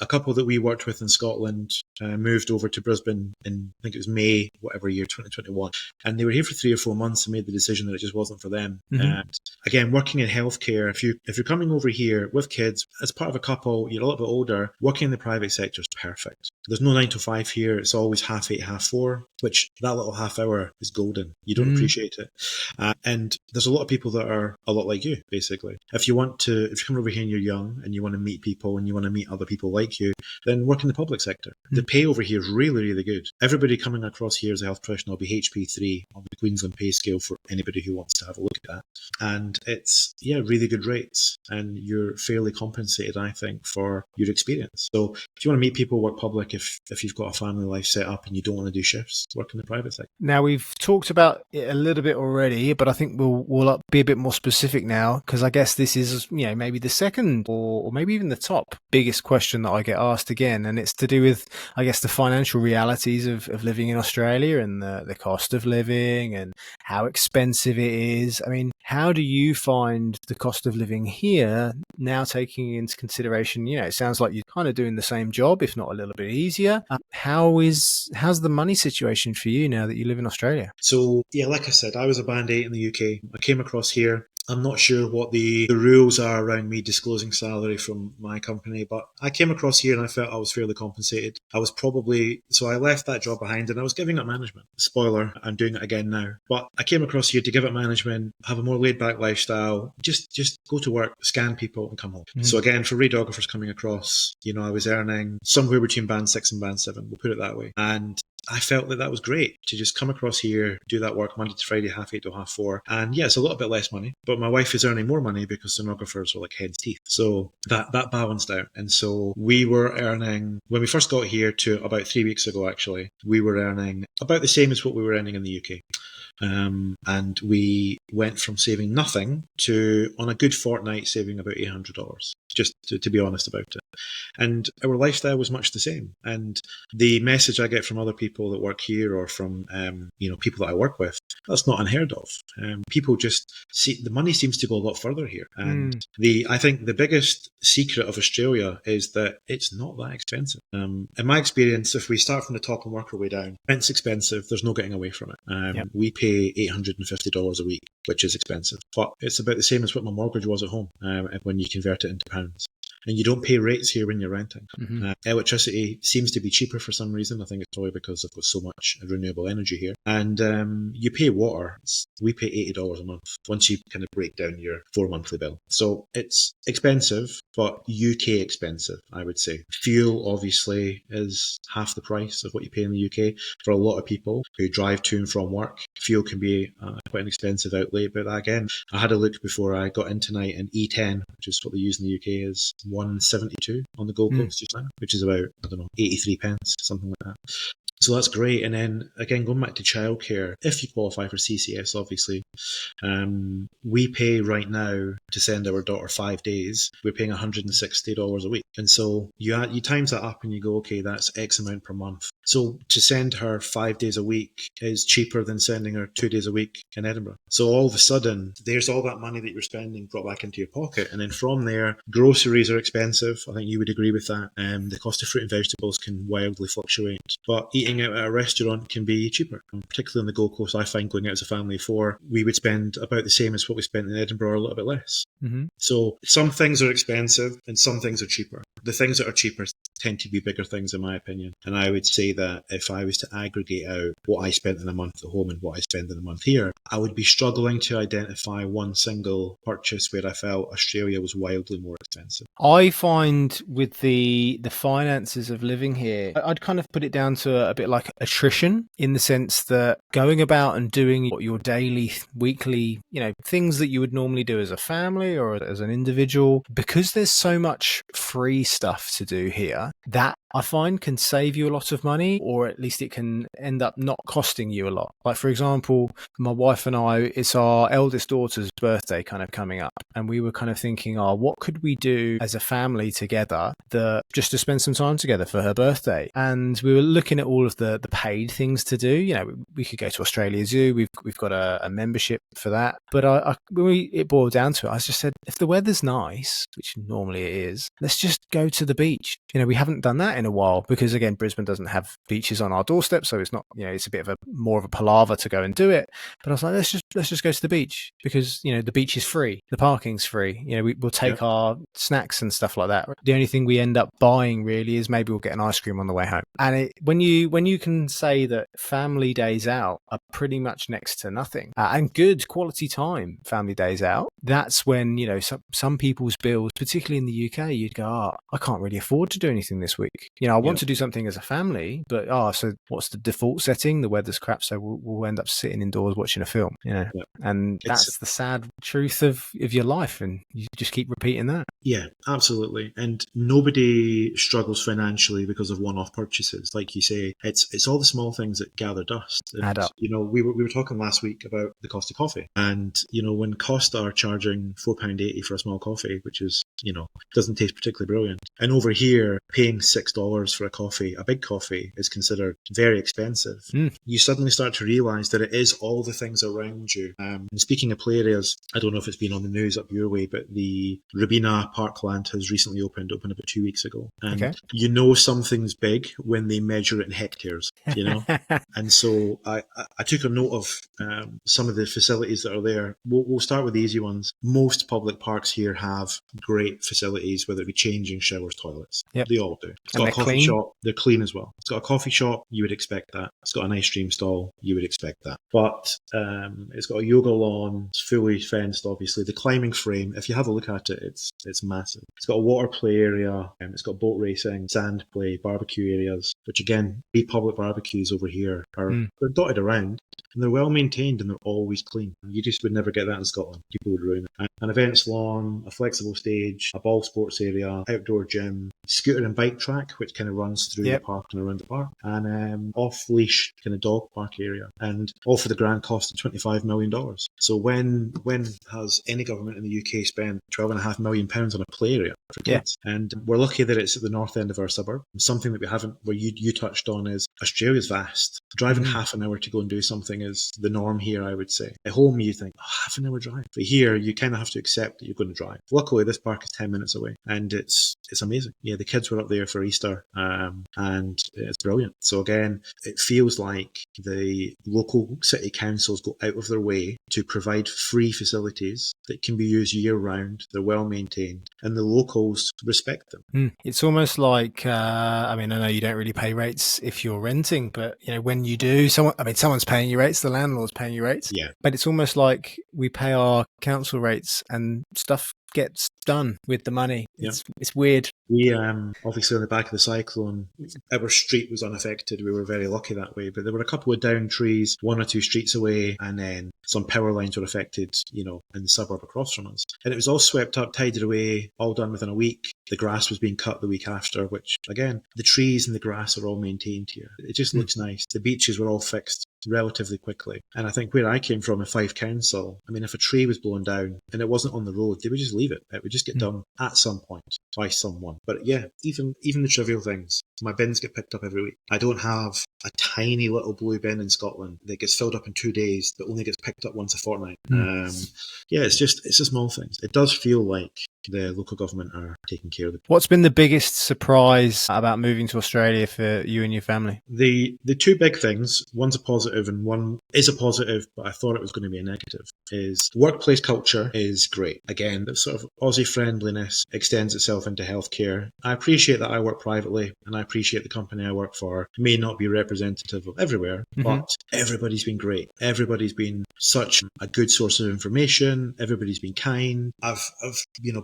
A couple that we worked with in Scotland moved over to Brisbane in, I think it was May, whatever year, 2021, and they were here for 3 or 4 months and made the decision that it just wasn't for them. And again, working in healthcare, if you're coming over here with kids as part of a couple, you're a little bit older, working in the private sector is perfect. There's no 9 to 5 here. It's always 8:30, 4:30, which that little half hour is golden. You don't appreciate it. And there's a lot of people that are a lot like you, basically. If you come over here and you're young and you want to meet people and you want to meet other people like you, then work in the public sector. The pay over here is really, really good. Everybody coming across here as a health professional will be HP3 on the Queensland pay scale for anybody who wants to have a look at that. And it's, really good rates. And you're fairly compensated, I think, for your experience. So if you want to meet people, work public, if you've got a family life set up and you don't want to do shifts, work in the private sector. Now, we've talked about it a little bit already, but I think we'll be a bit more specific now, because I guess this is, maybe the second or maybe even the top biggest question that I get asked again. And it's to do with, I guess, the financial realities of living in Australia and the cost of living and how expensive it is. I mean, how do you find the cost of living here now, taking into consideration, it sounds like you're kind of doing the same job, if not a little bit easier. How's the money situation for you now that you live in Australia? So, like I said, I was a band 8 in the UK. I came across here. I'm not sure what the rules are around me disclosing salary from my company, but I came across here and I felt I was fairly compensated. So I left that job behind and I was giving up management. Spoiler, I'm doing it again now. But I came across here to give up management, have a more laid back lifestyle, just go to work, scan people and come home. Mm-hmm. So again, for radiographers coming across, I was earning somewhere between band 6 and band 7, we'll put it that way. And I felt that was great to just come across here, do that work Monday to Friday, 8:30 to 4:30. And it's a little bit less money, but my wife is earning more money because sonographers are like hen's teeth. So that balanced out. And so we were earning, when we first got here to about 3 weeks ago, actually, we were earning about the same as what we were earning in the UK. And we went from saving nothing to, on a good fortnight, saving about $800, just to be honest about it. And our lifestyle was much the same. And the message I get from other people that work here or from, people that I work with, that's not unheard of. People just see the money seems to go a lot further here. And I think the biggest secret of Australia is that it's not that expensive. In my experience, if we start from the top and work our way down, rent's expensive. There's no getting away from it. We pay $850 a week, which is expensive, but it's about the same as what my mortgage was at home when you convert it into pounds. And you don't pay rates here when you're renting. Mm-hmm. Electricity seems to be cheaper for some reason. I think it's probably because I've got so much renewable energy here. And you pay water. We pay $80 a month once you kind of break down your 4 monthly bill. So it's expensive, but UK expensive, I would say. Fuel, obviously, is half the price of what you pay in the UK. For a lot of people who drive to and from work, fuel can be quite an expensive outlay. But again, I had a look before I got in tonight, and E10, which is what they use in the UK, is $1.72 on the Gold Coast just now, which is about, 83 pence, something like that. So that's great. And then again, going back to childcare, if you qualify for CCS, obviously, we pay right now to send our daughter 5 days, we're paying $160 a week. And so you times that up and you go, okay, that's X amount per month. So to send her 5 days a week is cheaper than sending her 2 days a week in Edinburgh. So all of a sudden, there's all that money that you're spending brought back into your pocket. And then from there, groceries are expensive. I think you would agree with that. The cost of fruit and vegetables can wildly fluctuate. But eating out at a restaurant can be cheaper. And particularly on the Gold Coast, I find going out as a family of 4, we would spend about the same as what we spent in Edinburgh, or a little bit less. Mm-hmm. So some things are expensive and some things are cheaper. The things that are cheaper tend to be bigger things, in my opinion. And I would say that if I was to aggregate out what I spent in a month at home and what I spend in a month here, I would be struggling to identify one single purchase where I felt Australia was wildly more expensive. I find with the finances of living here, I'd kind of put it down to a bit like attrition, in the sense that going about and doing your daily, weekly, things that you would normally do as a family or as an individual, because there's so much free stuff to do here, that I find can save you a lot of money, or at least it can end up not costing you a lot. Like, for example, my wife and I, it's our eldest daughter's birthday kind of coming up, and we were kind of thinking, what could we do as a family together just to spend some time together for her birthday? And we were looking at all of the paid things to do. We could go to Australia Zoo. We've got a membership for that. But when it boiled down to it, I just said, if the weather's nice, which normally it is, let's just go to the beach. We haven't done that in in a while, because again, Brisbane doesn't have beaches on our doorstep, so it's not, it's a bit of a more of a palaver to go and do it. But I was like, let's just go to the beach, because the beach is free, the parking's free. We'll take our snacks and stuff like that. The only thing we end up buying really is maybe we'll get an ice cream on the way home. And when you can say that family days out are pretty much next to nothing, and good quality time family days out, that's when some people's bills, particularly in the UK, you'd go, I can't really afford to do anything this week. I want to do something as a family, but so what's the default setting? The weather's crap, so we'll end up sitting indoors watching a film. And that's the sad truth of your life, and you just keep repeating that. Yeah, absolutely. And nobody struggles financially because of one-off purchases. Like you say, it's all the small things that gather dust. And, add up. We were talking last week about the cost of coffee, and when Costa are charging £4.80 for a small coffee, which is doesn't taste particularly brilliant, and over here paying $6 for a big coffee, is considered very expensive. You suddenly start to realise that it is all the things around you. And speaking of play areas, I don't know if it's been on the news up your way, but the Rabina Parkland has recently opened about 2 weeks ago. And something's big when they measure it in hectares, And so I took a note of some of the facilities that are there. We'll start with the easy ones. Most public parks here have great facilities, whether it be changing, showers, toilets. Yep. They all do. It's got a coffee shop. They're clean as well. It's got a coffee shop. You would expect that. It's got an ice cream stall. You would expect that. But it's got a yoga lawn. It's fully fenced, obviously. The climbing frame, if you have a look at it, it's massive. It's got a water play area. It's got boat racing, sand play, barbecue areas, which again, big public barbecues over here they're dotted around, and they're well maintained, and they're always clean. You just would never get that in Scotland. People would ruin it. An events lawn, a flexible stage, a ball sports area, outdoor gym, scooter and bike track, which kind of runs through the park and around the park, and off-leash kind of dog park area, and all for the grand cost of $25 million. So when has any government in the UK spent £12.5 million on a play area for kids? And we're lucky that it's at the north end of our suburb. Something that we haven't, where you touched on, is Australia's vast. Driving half an hour to go and do something is the norm here, I would say. At home, you think, half an hour drive. But here, you kind of have to accept that you're going to drive. Luckily, this park is 10 minutes away, and it's amazing. Yeah, the kids were up there for Easter, and it's brilliant. So again, it feels like the local city councils go out of their way to provide free facilities that can be used year-round. They're well maintained, and the locals respect them. It's almost like, I know you don't really pay rates if you're renting, but when you do, someone's paying your rates, the landlord's paying your rates. Yeah. But it's almost like we pay our council rates and stuff gets done with the money. It's weird. We obviously on the back of the cyclone, our street was unaffected. We were very lucky that way, but there were a couple of downed trees, 1 or 2 streets away, and then some power lines were affected, in the suburb across from us. And it was all swept up, tidied away, all done within a week. The grass was being cut the week after, which again, the trees and the grass are all maintained here. It just looks nice. The beaches were all fixed relatively quickly. And I think where I came from in Fife Council, if a tree was blown down and it wasn't on the road, they would just leave it. It would just get done at some point by someone. But yeah, even the trivial things. My bins get picked up every week. I don't have a tiny little blue bin in Scotland that gets filled up in 2 days that only gets picked up once a fortnight. It's the small things. It does feel like the local government are taking care of it. What's been the biggest surprise about moving to Australia for you and your family? The 2 big things, one's a positive and one is a positive, but I thought it was going to be a negative, is workplace culture is great. Again, the sort of Aussie friendliness extends itself into healthcare. I appreciate that I work privately, and I appreciate the company I work for may not be representative of everywhere, but everybody's been great. Everybody's been such a good source of information. Everybody's been kind. I've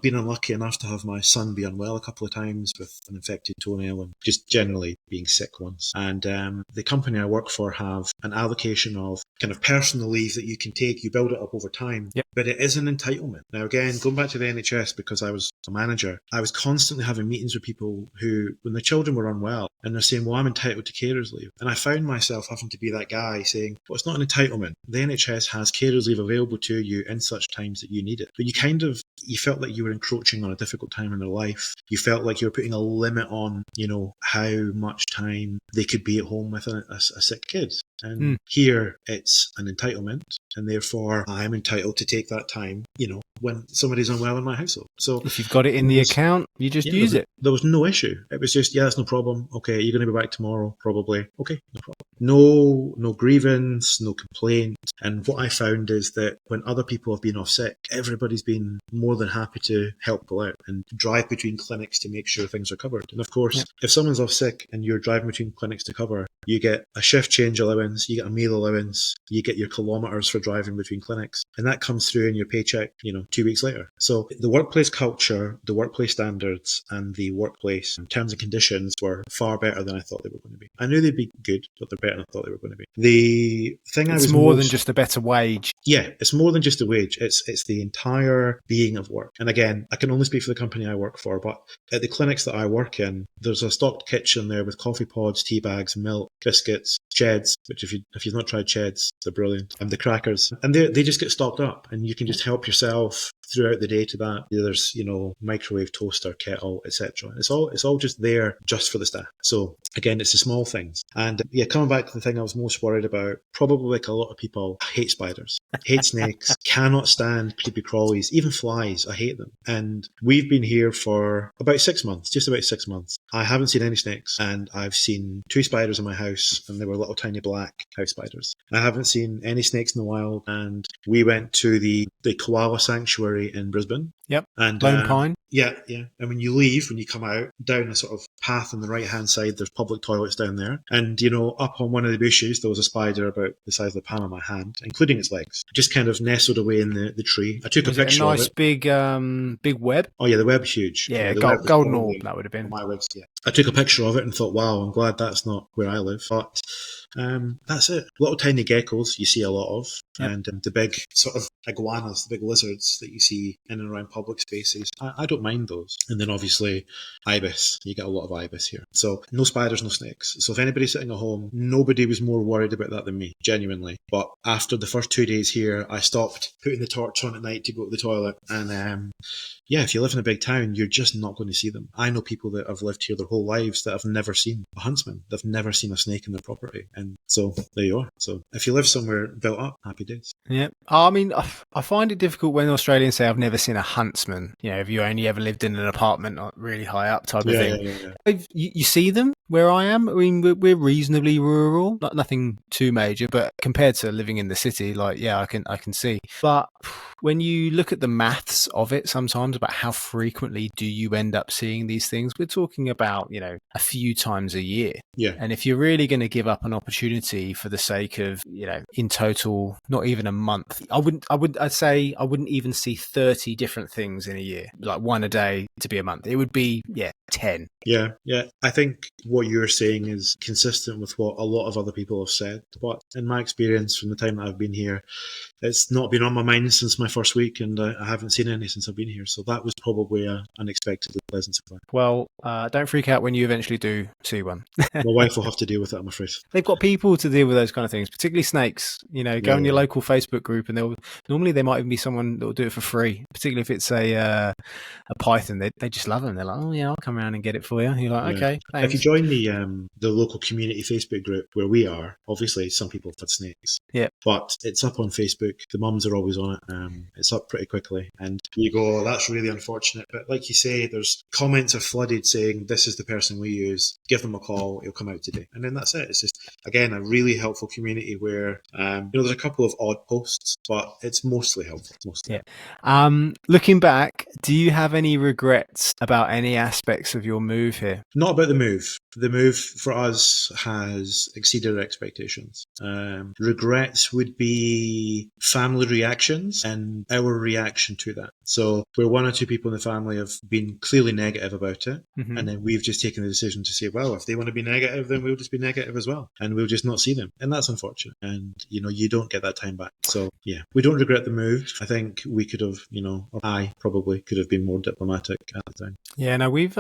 been unlucky enough to have my son be unwell a couple of times with an infected toenail and just generally being sick once. And the company I work for have an allocation of kind of personal leave that you can take. You build it up over time, but it is an entitlement. Now, again, going back to the NHS, because I was a manager, I was constantly having meetings with people who, when their children were unwell, and they're saying, well, I'm entitled to carers leave. And I found myself having to be that guy saying, well, it's not an entitlement. The NHS has carers leave available to you in such times that you need it. But you felt like you were encroaching on a difficult time in their life. You felt like you were putting a limit on, how much time they could be at home with a sick kid. And here it's an entitlement, and therefore I'm entitled to take that time, when somebody's unwell in my household. So if you've got it in the account, you just use it. There was no issue. It was just, yeah, that's no problem. Okay, you're going to be back tomorrow, probably. Okay, no problem. No grievance, no complaint. And what I found is that when other people have been off sick, everybody's been more than happy to help go out and drive between clinics to make sure things are covered. And of course, if someone's off sick and you're driving between clinics to cover, you get a shift change allowance, you get a meal allowance, you get your kilometres for driving between clinics, and that comes through in your paycheck, 2 weeks later. So the workplace culture, the workplace standards, and the workplace terms and conditions were far better than I thought they were going to be. I knew they'd be good, but they're better than I thought they were going to be. The thing it's more than just a better wage. Yeah, it's more than just a wage. It's the entire being of work. And again, I can only speak for the company I work for, but at the clinics that I work in, there's a stocked kitchen there with coffee pods, tea bags, milk, biscuits, Cheds, which if you've not tried Cheds, they're brilliant, and the crackers, and they just get stocked up, and you can just help yourself throughout the day to that. There's microwave, toaster, kettle, etc. It's all just there just for the staff. So again, it's the small things. And coming back to the thing I was most worried about, probably like a lot of people, I hate spiders, hate snakes, cannot stand creepy crawlies, even flies. I hate them. And we've been here for about 6 months, just about 6 months. I haven't seen any snakes, and I've seen 2 spiders in my house, and they were little tiny black house spiders. I haven't seen any snakes in the wild, and we went to the koala sanctuary in Brisbane. Yep. And Lone Pine. Yeah. And when you come out down a sort of path on the right hand side, there's public toilets down there. And up on one of the bushes, there was a spider about the size of the palm of my hand, including its legs, just kind of nestled away in the tree. I took a picture of it. Big web. Oh yeah, the web's huge. Yeah, golden orb that would have been. My legs, yeah. I took a picture of it and thought, wow, I'm glad that's not where I live. But that's it. Little tiny geckos you see a lot of, and the big sort of iguanas, the big lizards that you see in and around public spaces. I don't mind those. And then obviously ibis. You get a lot of ibis here. So no spiders, no snakes. So if anybody's sitting at home, nobody was more worried about that than me, genuinely. But after the first 2 days here, I stopped putting the torch on at night to go to the toilet. And if you live in a big town, you're just not going to see them. I know people that have lived here their whole lives that have never seen a huntsman. They've never seen a snake in their property. And so there you are. So if you live somewhere built up, happy days. Yeah. I mean, I find it difficult when Australians say I've never seen a huntsman. If you only ever lived in an apartment not really high up type of thing. Yeah. You see them where I am. I mean, we're reasonably rural, nothing too major, but compared to living in the city, I can see. But when you look at the maths of it sometimes about how frequently do you end up seeing these things, we're talking about, a few times a year. Yeah. And if you're really going to give up an opportunity for the sake of, in total, not even a month, I'd say I wouldn't even see 30 different things in a year, like one a day to be a month. It would be, 10. Yeah. I think what you're saying is consistent with what a lot of other people have said. But in my experience from the time that I've been here, it's not been on my mind since my first week, and I haven't seen any since I've been here. So that was probably an unexpectedly pleasant surprise. Well, don't freak out when you eventually do see one. My wife will have to deal with it, I'm afraid. They've got people to deal with those kind of things, particularly snakes. Go on your local Facebook group, and normally there might even be someone that will do it for free, particularly if it's a python. They just love them. They're like, oh yeah, I'll come around and get it for you. You're like, okay, thanks. If you join the local community Facebook group where we are, obviously some people have had snakes. Yeah. But it's up on Facebook. The mums are always on it. It's up pretty quickly. And you go, oh, that's really unfortunate. But like you say, there's comments are flooded saying, this is the person we use. Give them a call. He'll come out today. And then that's it. It's just, again, a really helpful community where, there's a couple of odd posts, but it's mostly helpful. Yeah. Looking back, do you have any regrets about any aspects of your move here? Not about the move. The move for us has exceeded our expectations. Regrets would be family reactions and our reaction to that. So where 1 or 2 people in the family have been clearly negative about it, and then we've just taken the decision to say, well, if they want to be negative, then we'll just be negative as well, and we'll just not see them. And that's unfortunate. And, you don't get that time back. So, we don't regret the move. I think we could have, or I probably could have been more diplomatic at the time. Yeah, no, we've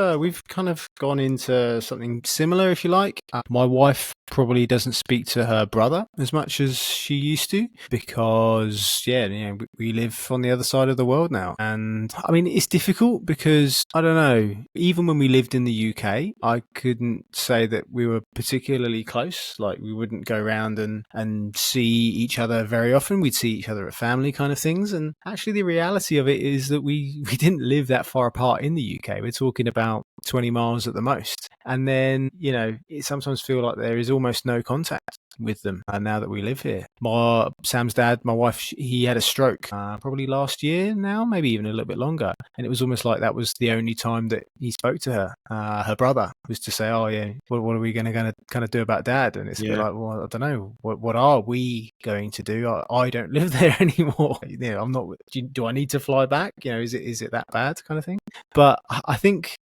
kind of gone into something similar, if you like. My wife probably doesn't speak to her brother as much as she used to because, we live on the other side of the world now. now. And I mean, it's difficult because I don't know, even when we lived in the UK, I couldn't say that we were particularly close. Like we wouldn't go around and see each other very often. We'd see each other at family kind of things. And actually the reality of it is that we didn't live that far apart in the UK. We're talking about 20 miles at the most. And then, it sometimes feels like there is almost no contact with them now that we live here. Sam's dad, my wife, he had a stroke probably last year now, maybe even a little bit longer. And it was almost like that was the only time that he spoke to her. Her brother was to say, oh yeah, what are we going to kind of do about dad? And it's a bit like, well, I don't know. What are we going to do? I don't live there anymore. I'm not, do I need to fly back? Is it that bad kind of thing? But I think,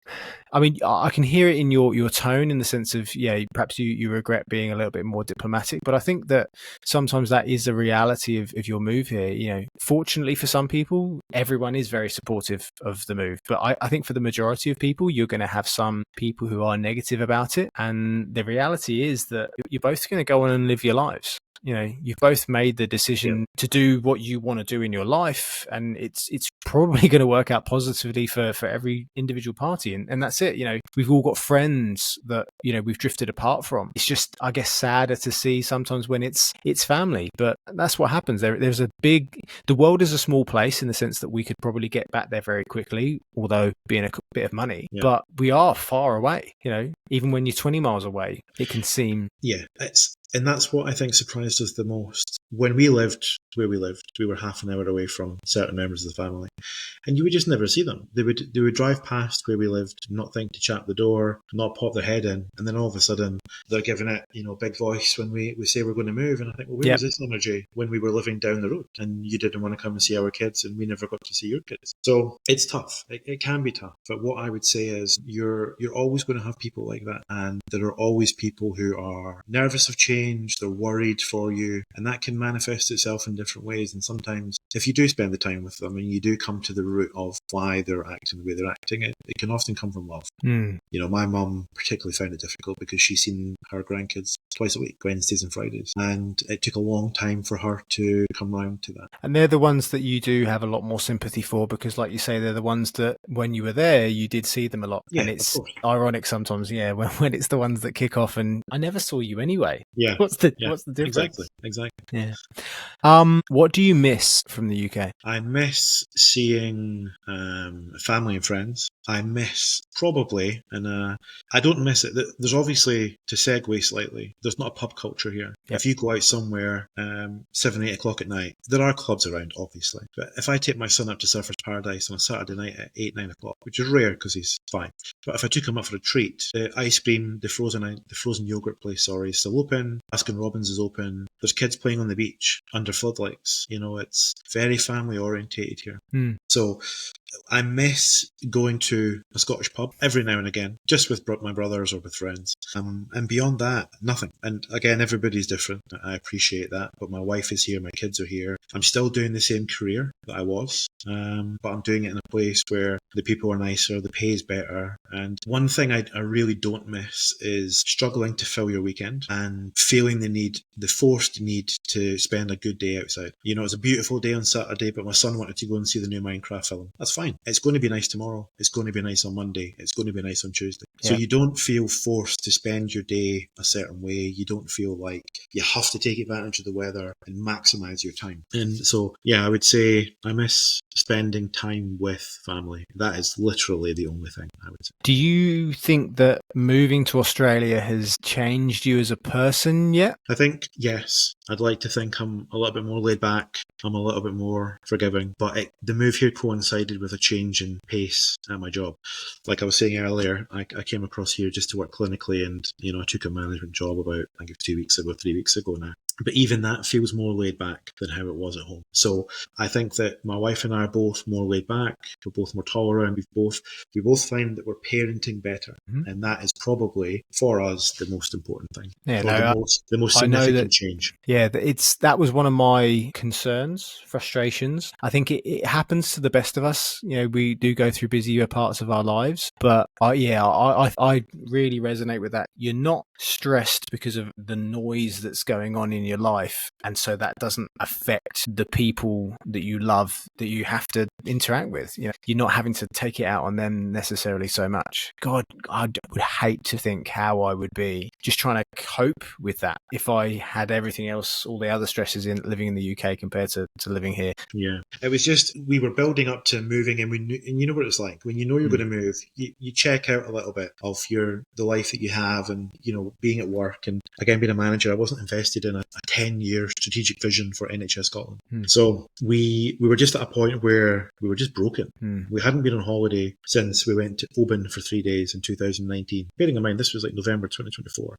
I mean, I can hear it in your tone in the sense of, perhaps you regret being a little bit more diplomatic, but I think that sometimes that is the reality of your move here. Fortunately for some people, everyone is very supportive of the move. But I think for the majority of people, you're going to have some people who are negative about it. And the reality is that you're both going to go on and live your lives. You've both made the decision to do what you want to do in your life, and it's probably going to work out positively for every individual party. And that's it. We've all got friends that, we've drifted apart from. It's just, I guess, sadder to see sometimes when it's family, but that's what happens. The world is a small place in the sense that we could probably get back there very quickly, although being a bit of money, but we are far away, even when you're 20 miles away, it can seem. Yeah, and that's what I think surprised us the most. When we lived where we lived, we were half an hour away from certain members of the family, and you would just never see them. They would drive past where we lived, not think to chat the door, not pop their head in, and then all of a sudden they're giving it, big voice when we say we're going to move. And I think, well, where was this energy when we were living down the road and you didn't want to come and see our kids and we never got to see your kids? So it's tough. It can be tough. But what I would say is you're always going to have people like that, and there are always people who are nervous of change. They're worried for you, and that can manifest itself in different ways. And sometimes if you do spend the time with them and you do come to the root of why they're acting the way they're acting, it can often come from love. My mum particularly found it difficult because she's seen her grandkids twice a week, Wednesdays and Fridays, and it took a long time for her to come round to that. And they're the ones that you do have a lot more sympathy for, because like you say, they're the ones that when you were there you did see them a lot. And it's ironic sometimes when it's the ones that kick off and I never saw you anyway. What's the difference? Exactly. Yeah. What do you miss from the UK? I miss seeing family and friends. I miss probably, and I don't miss it. There's obviously, to segue slightly, there's not a pub culture here. If you go out somewhere 7, 8 o'clock at night, there are clubs around, obviously. But if I take my son up to Surfers Paradise on a Saturday night at 8, 9 o'clock, which is rare because he's 5, but if I took him up for a treat, the ice cream, the frozen yogurt place, is still open. Baskin Robbins is open. There's kids playing on the beach under floodlights. It's very family orientated here. So I miss going to a Scottish pub every now and again, just with my brothers or with friends. And beyond that, nothing. And again, everybody's different. I appreciate that. But my wife is here. My kids are here. I'm still doing the same career that I was. But I'm doing it in a place where the people are nicer, the pay is better. And one thing I really don't miss is struggling to fill your weekend and feeling the forced need to spend a good day outside. It's a beautiful day on Saturday, but my son wanted to go and see the new Minecraft film. That's fine. It's going to be nice tomorrow. It's going to be nice on Monday. It's going to be nice on Tuesday. So you don't feel forced to spend your day a certain way. You don't feel like you have to take advantage of the weather and maximize your time. And so, I would say I miss spending time with family. That is literally the only thing I would say. Do you think that moving to Australia has changed you as a person yet? I think, yes. I'd like to think I'm a little bit more laid back. I'm a little bit more forgiving. But the move here coincided with a change in pace at my job. Like I was saying earlier, I came across here just to work clinically, and I took a management job about, I think, 3 weeks ago now. But even that feels more laid back than how it was at home. So I think that my wife and I are both more laid back. We're both more tolerant. We both find that we're parenting better. And that is probably, for us, the most important thing. The most significant change. Yeah, that was one of my concerns, frustrations. I think it happens to the best of us. We do go through busier parts of our lives. But I really resonate with that. You're not stressed because of the noise that's going on in your life. And so that doesn't affect the people that you love, that you have to interact with. You know, you're not having to take it out on them necessarily so much. God, I would hate to think how I would be just trying to cope with that if I had everything else, all the other stresses in living in the UK compared to living here. Yeah, it was just, we were building up to moving, and we knew, and you know what it's like when you know you're going to move, you check out a little bit of the life that you have, and you know, being at work, and again being a manager, I wasn't invested in a 10-year strategic vision for NHS Scotland. So we were just at a point where we were just broken. We hadn't been on holiday since we went to Oban for 3 days in 2019. Bearing in mind this was like November 2024.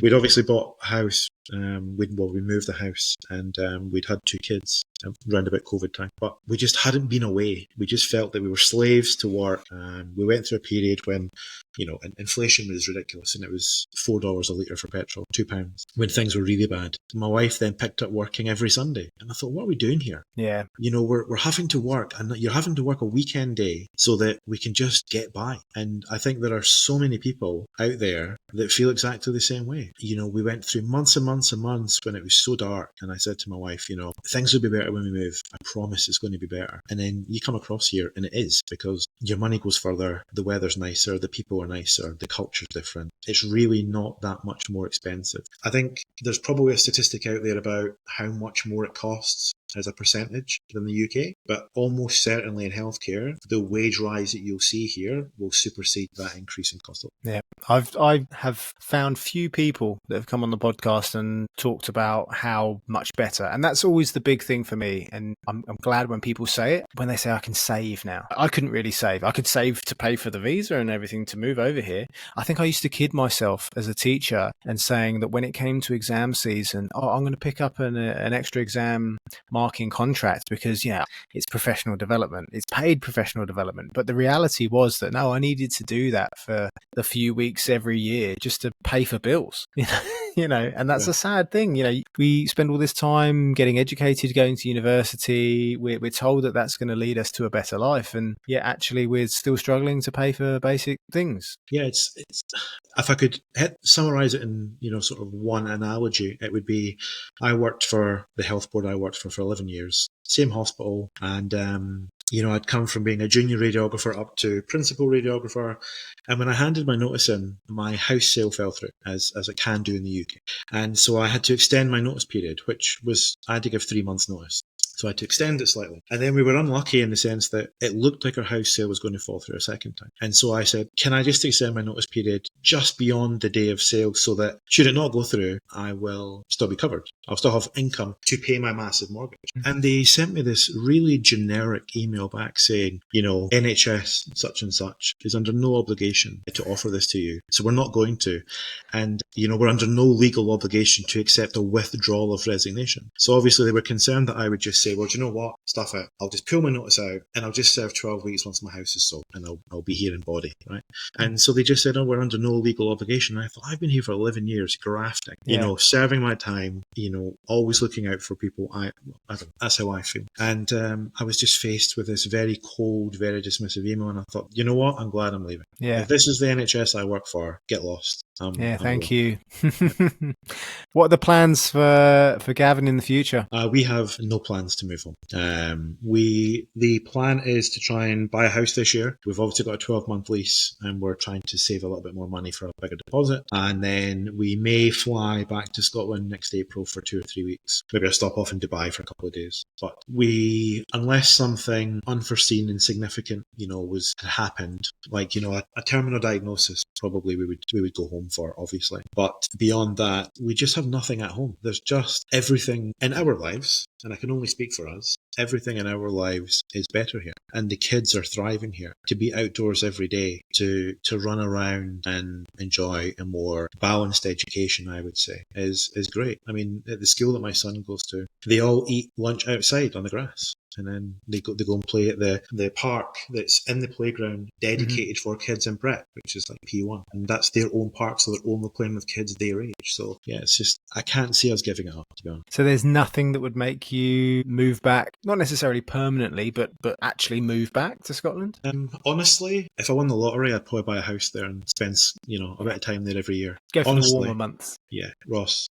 We'd obviously bought a house. We moved the house, and we'd had 2 kids around about COVID time, but we just hadn't been away. We just felt that we were slaves to work. We went through a period when, you know, inflation was ridiculous, and it was $4 a litre for petrol, £2, when things were really bad. My wife then picked up working every Sunday, and I thought, what are we doing here? Yeah. You know, we're having to work, and you're having to work a weekend day so that we can just get by. And I think there are so many people out there that feel exactly the same way. You know, we went through months and months and months when it was so dark, and I said to my wife, you know, things will be better when we move. I promise it's going to be better. And then you come across here, and it is, because your money goes further, the weather's nicer, the people are nicer, the culture's different. It's really not that much more expensive. I think there's probably a statistic out there about how much more it costs as a percentage than the UK, but almost certainly in healthcare, the wage rise that you'll see here will supersede that increase in cost of living. Yeah, I have found few people that have come on the podcast and talked about how much better, and that's always the big thing for me. And I'm glad when people say it, when they say I can save now. I couldn't really save. I could save to pay for the visa and everything to move over here. I think I used to kid myself as a teacher and saying that when it came to exam season, I'm going to pick up an extra exam marking contract because, yeah, it's professional development. It's paid professional development. But the reality was that, no, I needed to do that for the few weeks every year just to pay for bills, you know, and that's a sad thing. You know, we spend all this time getting educated, going to university. We're told that that's going to lead us to a better life. And yet actually we're still struggling to pay for basic things. Yeah, it's if I could summarize it in, you know, sort of one analogy, it would be, I worked for the health board I worked for 11 years, same hospital. And, you know, I'd come from being a junior radiographer up to principal radiographer. And when I handed my notice in, my house sale fell through, as it can do in the UK. And so I had to extend my notice period, which was, I had to give 3 months notice. So I had to extend it slightly. And then we were unlucky in the sense that it looked like our house sale was going to fall through a second time. And so I said, can I just extend my notice period just beyond the day of sale so that should it not go through, I will still be covered. I'll still have income to pay my massive mortgage. And they sent me this really generic email back saying, you know, NHS such and such is under no obligation to offer this to you. So we're not going to. And, you know, we're under no legal obligation to accept a withdrawal of resignation. So obviously they were concerned that I would just say, well, do you know what? Stuff it. I'll just pull my notice out and I'll just serve 12 weeks once my house is sold and I'll be here in body, right? And so they just said, oh, we're under no legal obligation. And I thought, I've been here for 11 years grafting, you know, serving my time, you know, always looking out for people. I don't know, that's how I feel. And I was just faced with this very cold, very dismissive email. And I thought, you know what? I'm glad I'm leaving. Yeah. If this is the NHS I work for, get lost. Thank you. What are the plans for Gavin in the future? We have no plans to move home. The plan is to try and buy a house this year. We've obviously got a 12-month lease, and we're trying to save a little bit more money for a bigger deposit. And then we may fly back to Scotland next April for 2 or 3 weeks. Maybe I'll stop off in Dubai for a couple of days. But unless something unforeseen and significant, you know, had happened, like, you know, a terminal diagnosis, probably we would go home for, obviously. But beyond that, we just have nothing at home. There's just everything in our lives, and I can only speak for us, everything in our lives is better here. And the kids are thriving here. To be outdoors every day, to run around and enjoy a more balanced education, I would say, is great. I mean, at the school that my son goes to, they all eat lunch outside on the grass. And then they go and play at the park that's in the playground dedicated for kids in prep, which is like P1. And that's their own park, so they're only playing with kids their age. So yeah, it's just, I can't see us giving it up, to be honest. So there's nothing that would make you move back, not necessarily permanently, but actually move back to Scotland? Honestly, if I won the lottery, I'd probably buy a house there and spend, you know, a bit of time there every year. Go for honestly, the warmer months. yeah, Ross,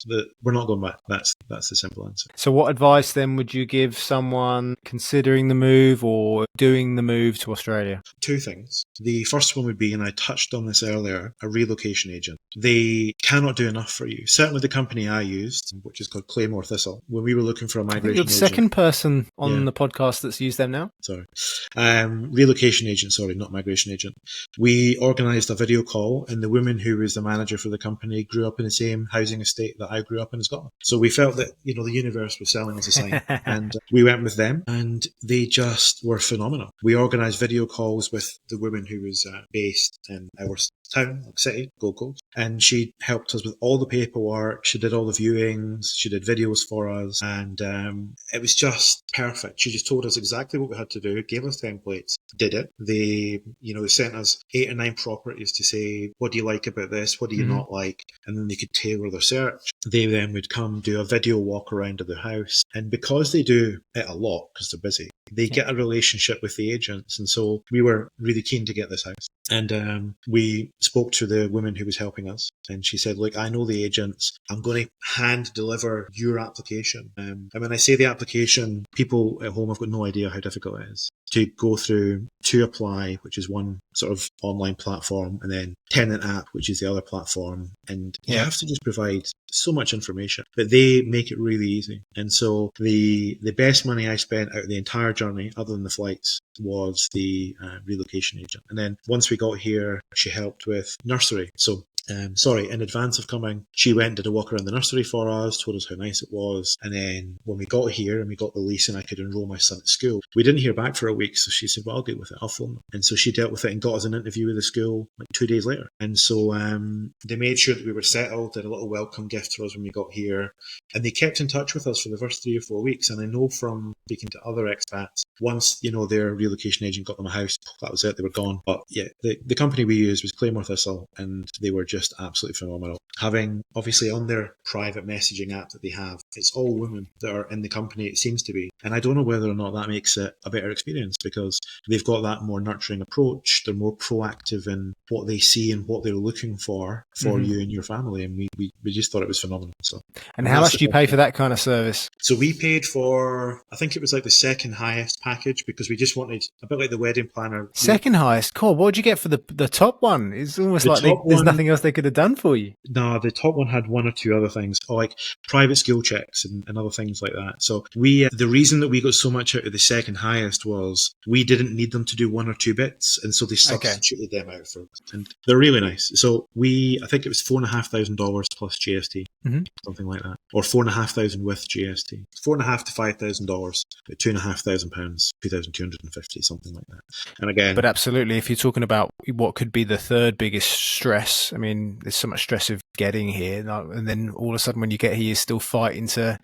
we're not going back. That's the simple answer. So what advice then would you give someone considering the move or doing the move to Australia? Two things. The first one would be, and I touched on this earlier, a relocation agent. They cannot do enough for you. Certainly the company I used, which is called Claymore Thistle, when we were looking for a I think migration you're the agent. second person on the podcast that's used them now. Sorry. Relocation agent, sorry, not migration agent. We organised a video call, and the woman who was the manager for the company grew up in the same housing estate that I grew up in Scotland. So we felt that, the universe was selling us a sign. And we went with them, and they just were phenomenal. We organised video calls with the woman who was based in our town, city, Gold Coast, and she helped us with all the paperwork. She did all the viewings, she did videos for us, and it was just perfect. She just told us exactly what we had to do, gave us templates, did it. They sent us 8 or 9 properties to say, what do you like about this, what do you not like, and then they could tailor their search. They then would come do a video walk around of their house, and because they do it a lot because they're busy, they get a relationship with the agents, and so we were really keen to get this house. And we spoke to the woman who was helping us, and she said, look, I know the agents. I'm going to hand deliver your application. And when I say the application, people at home have got no idea how difficult it is to go through to apply, which is one sort of online platform, and then Tenant app, which is the other platform. And you have to just provide so much information, but they make it really easy. And so the best money I spent out of the entire journey, other than the flights, was the relocation agent. And then once we got here, she helped with nursery. So in advance of coming, she went and did a walk around the nursery for us, told us how nice it was. And then when we got here and we got the lease and I could enrol my son at school, we didn't hear back for a week. So she said, well, I'll deal with it. I'll phone them. And so she dealt with it and got us an interview with the school like 2 days later. And so they made sure that we were settled, did a little welcome gift for us when we got here. And they kept in touch with us for the first 3 or 4 weeks. And I know from speaking to other expats, once, their relocation agent got them a house, that was it, they were gone. But yeah, the company we used was Claymore Thistle, and they were just absolutely phenomenal. Having, obviously, on their private messaging app that they have, it's all women that are in the company, it seems to be. And I don't know whether or not that makes it a better experience, because they've got that more nurturing approach. They're more proactive in what they see and what they're looking for you and your family. And we just thought it was phenomenal. So, and how much do you pay for that kind of service? So we paid for, I think it was like the second highest package, because we just wanted, a bit like the wedding planner. Second highest? Cool. What would you get for the top one? It's almost like there's nothing else they could have done for you. No, the top one had 1 or 2 other things, or like private skill checks and other things like that. So the reason that we got so much out of the second highest was we didn't need them to do 1 or 2 bits, and so they substituted them out for us. And they're really nice. So I think it was $4,500 plus GST, something like that, or $4,500 with GST. $4,500 to $5,000, but £2,500, $2,250, something like that. And again, but absolutely, if you're talking about what could be the third biggest stress, I mean, there's so much stress of getting here, and then all of a sudden when you get here, you're still fighting to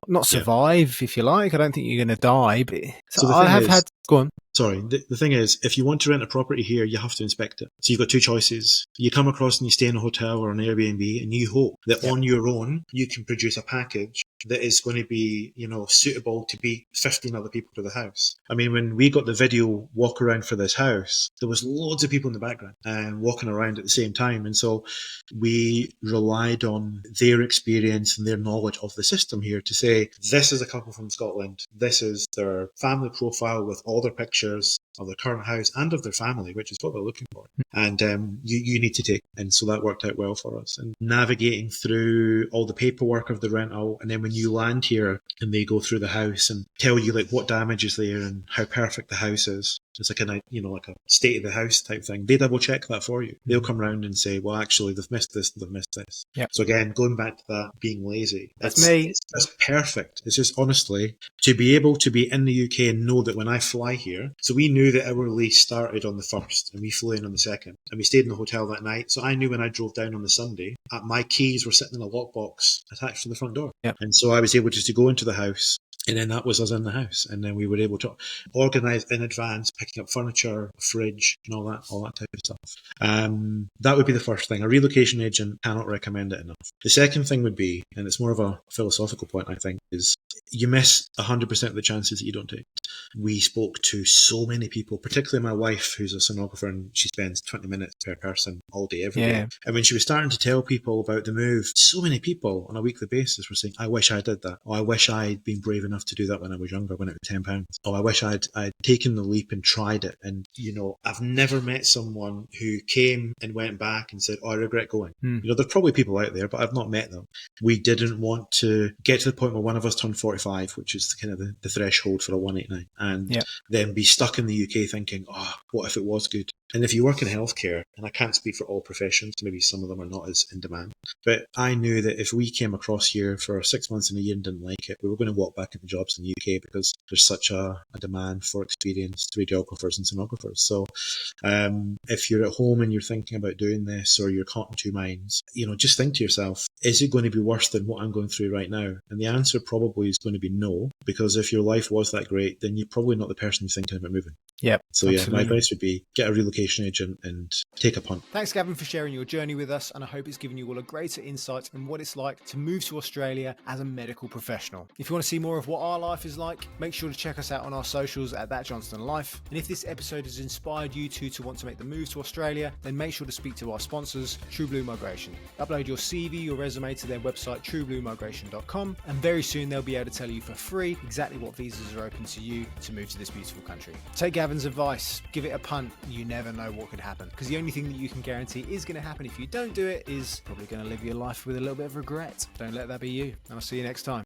not survive, if you like. I don't think you're going to die, but so I have had. Go on. Sorry, the thing is, if you want to rent a property here, you have to inspect it. So you've got 2 choices. You come across and you stay in a hotel or an Airbnb, and you hope that on your own, you can produce a package that is going to be, suitable to be 15 other people to the house. I mean, when we got the video walk around for this house, there was loads of people in the background walking around at the same time. And so we relied on their experience and their knowledge of the system here to say, this is a couple from Scotland. This is their family profile with all their pictures of their current house and of their family, which is what they're looking for. And you need to take. And so that worked out well for us. And navigating through all the paperwork of the rental, and then when you land here and they go through the house and tell you like what damage is there and how perfect the house is. It's like like a state of the house type thing. They double check that for you. They'll come around and say, well, actually, they've missed this, they've missed this. Yep. So again, going back to that being lazy. That's me. It's just perfect. It's just, honestly, to be able to be in the UK and know that when I fly here, so we knew that our lease started on the 1st and we flew in on the 2nd and we stayed in the hotel that night. So I knew when I drove down on the Sunday, my keys were sitting in a lockbox attached to the front door. Yep. And so I was able just to go into the house, And then that was us in the house. And then we were able to organise in advance, picking up furniture, fridge, and all that type of stuff. That would be the first thing. A relocation agent cannot recommend it enough. The second thing would be, and it's more of a philosophical point, I think, is you miss 100% of the chances that you don't take. We spoke to so many people, particularly my wife, who's a sonographer, and she spends 20 minutes per person all day, every day. And when she was starting to tell people about the move, so many people on a weekly basis were saying, I wish I did that. Or I wish I'd been brave enough to do that when I was younger, when it was £10. Or I wish I'd taken the leap and tried it. And, I've never met someone who came and went back and said, I regret going. There's probably people out there, but I've not met them. We didn't want to get to the point where one of us turned 45, which is kind of the threshold for a 189, and then be stuck in the UK thinking, what if it was good? And if you work in healthcare, and I can't speak for all professions, maybe some of them are not as in demand, but I knew that if we came across here for 6 months in a year and didn't like it, we were going to walk back into jobs in the UK because there's such a demand for experienced radiographers and sonographers. So if you're at home and you're thinking about doing this, or you're caught in two minds, just think to yourself, is it going to be worse than what I'm going through right now? And the answer probably is going to be no, because if your life was that great, then you're probably not the person who's thinking about moving. Yep. So my advice would be get a relocation agent and take a punt. Thanks, Gavin, for sharing your journey with us, and I hope it's given you all a greater insight in what it's like to move to Australia as a medical professional. If you want to see more of what our life is like, make sure to check us out on our socials at That Johnston Life. And if this episode has inspired you to want to make the move to Australia, then make sure to speak to our sponsors, True Blue Migration. Upload your CV, your resume to their website, truebluemigration.com, and very soon they'll be able to tell you for free exactly what visas are open to you to move to this beautiful country. Take Gavin's advice, give it a punt. You never know what could happen, because the only thing that you can guarantee is going to happen if you don't do it is probably going to live your life with a little bit of regret. Don't let that be you, and I'll see you next time.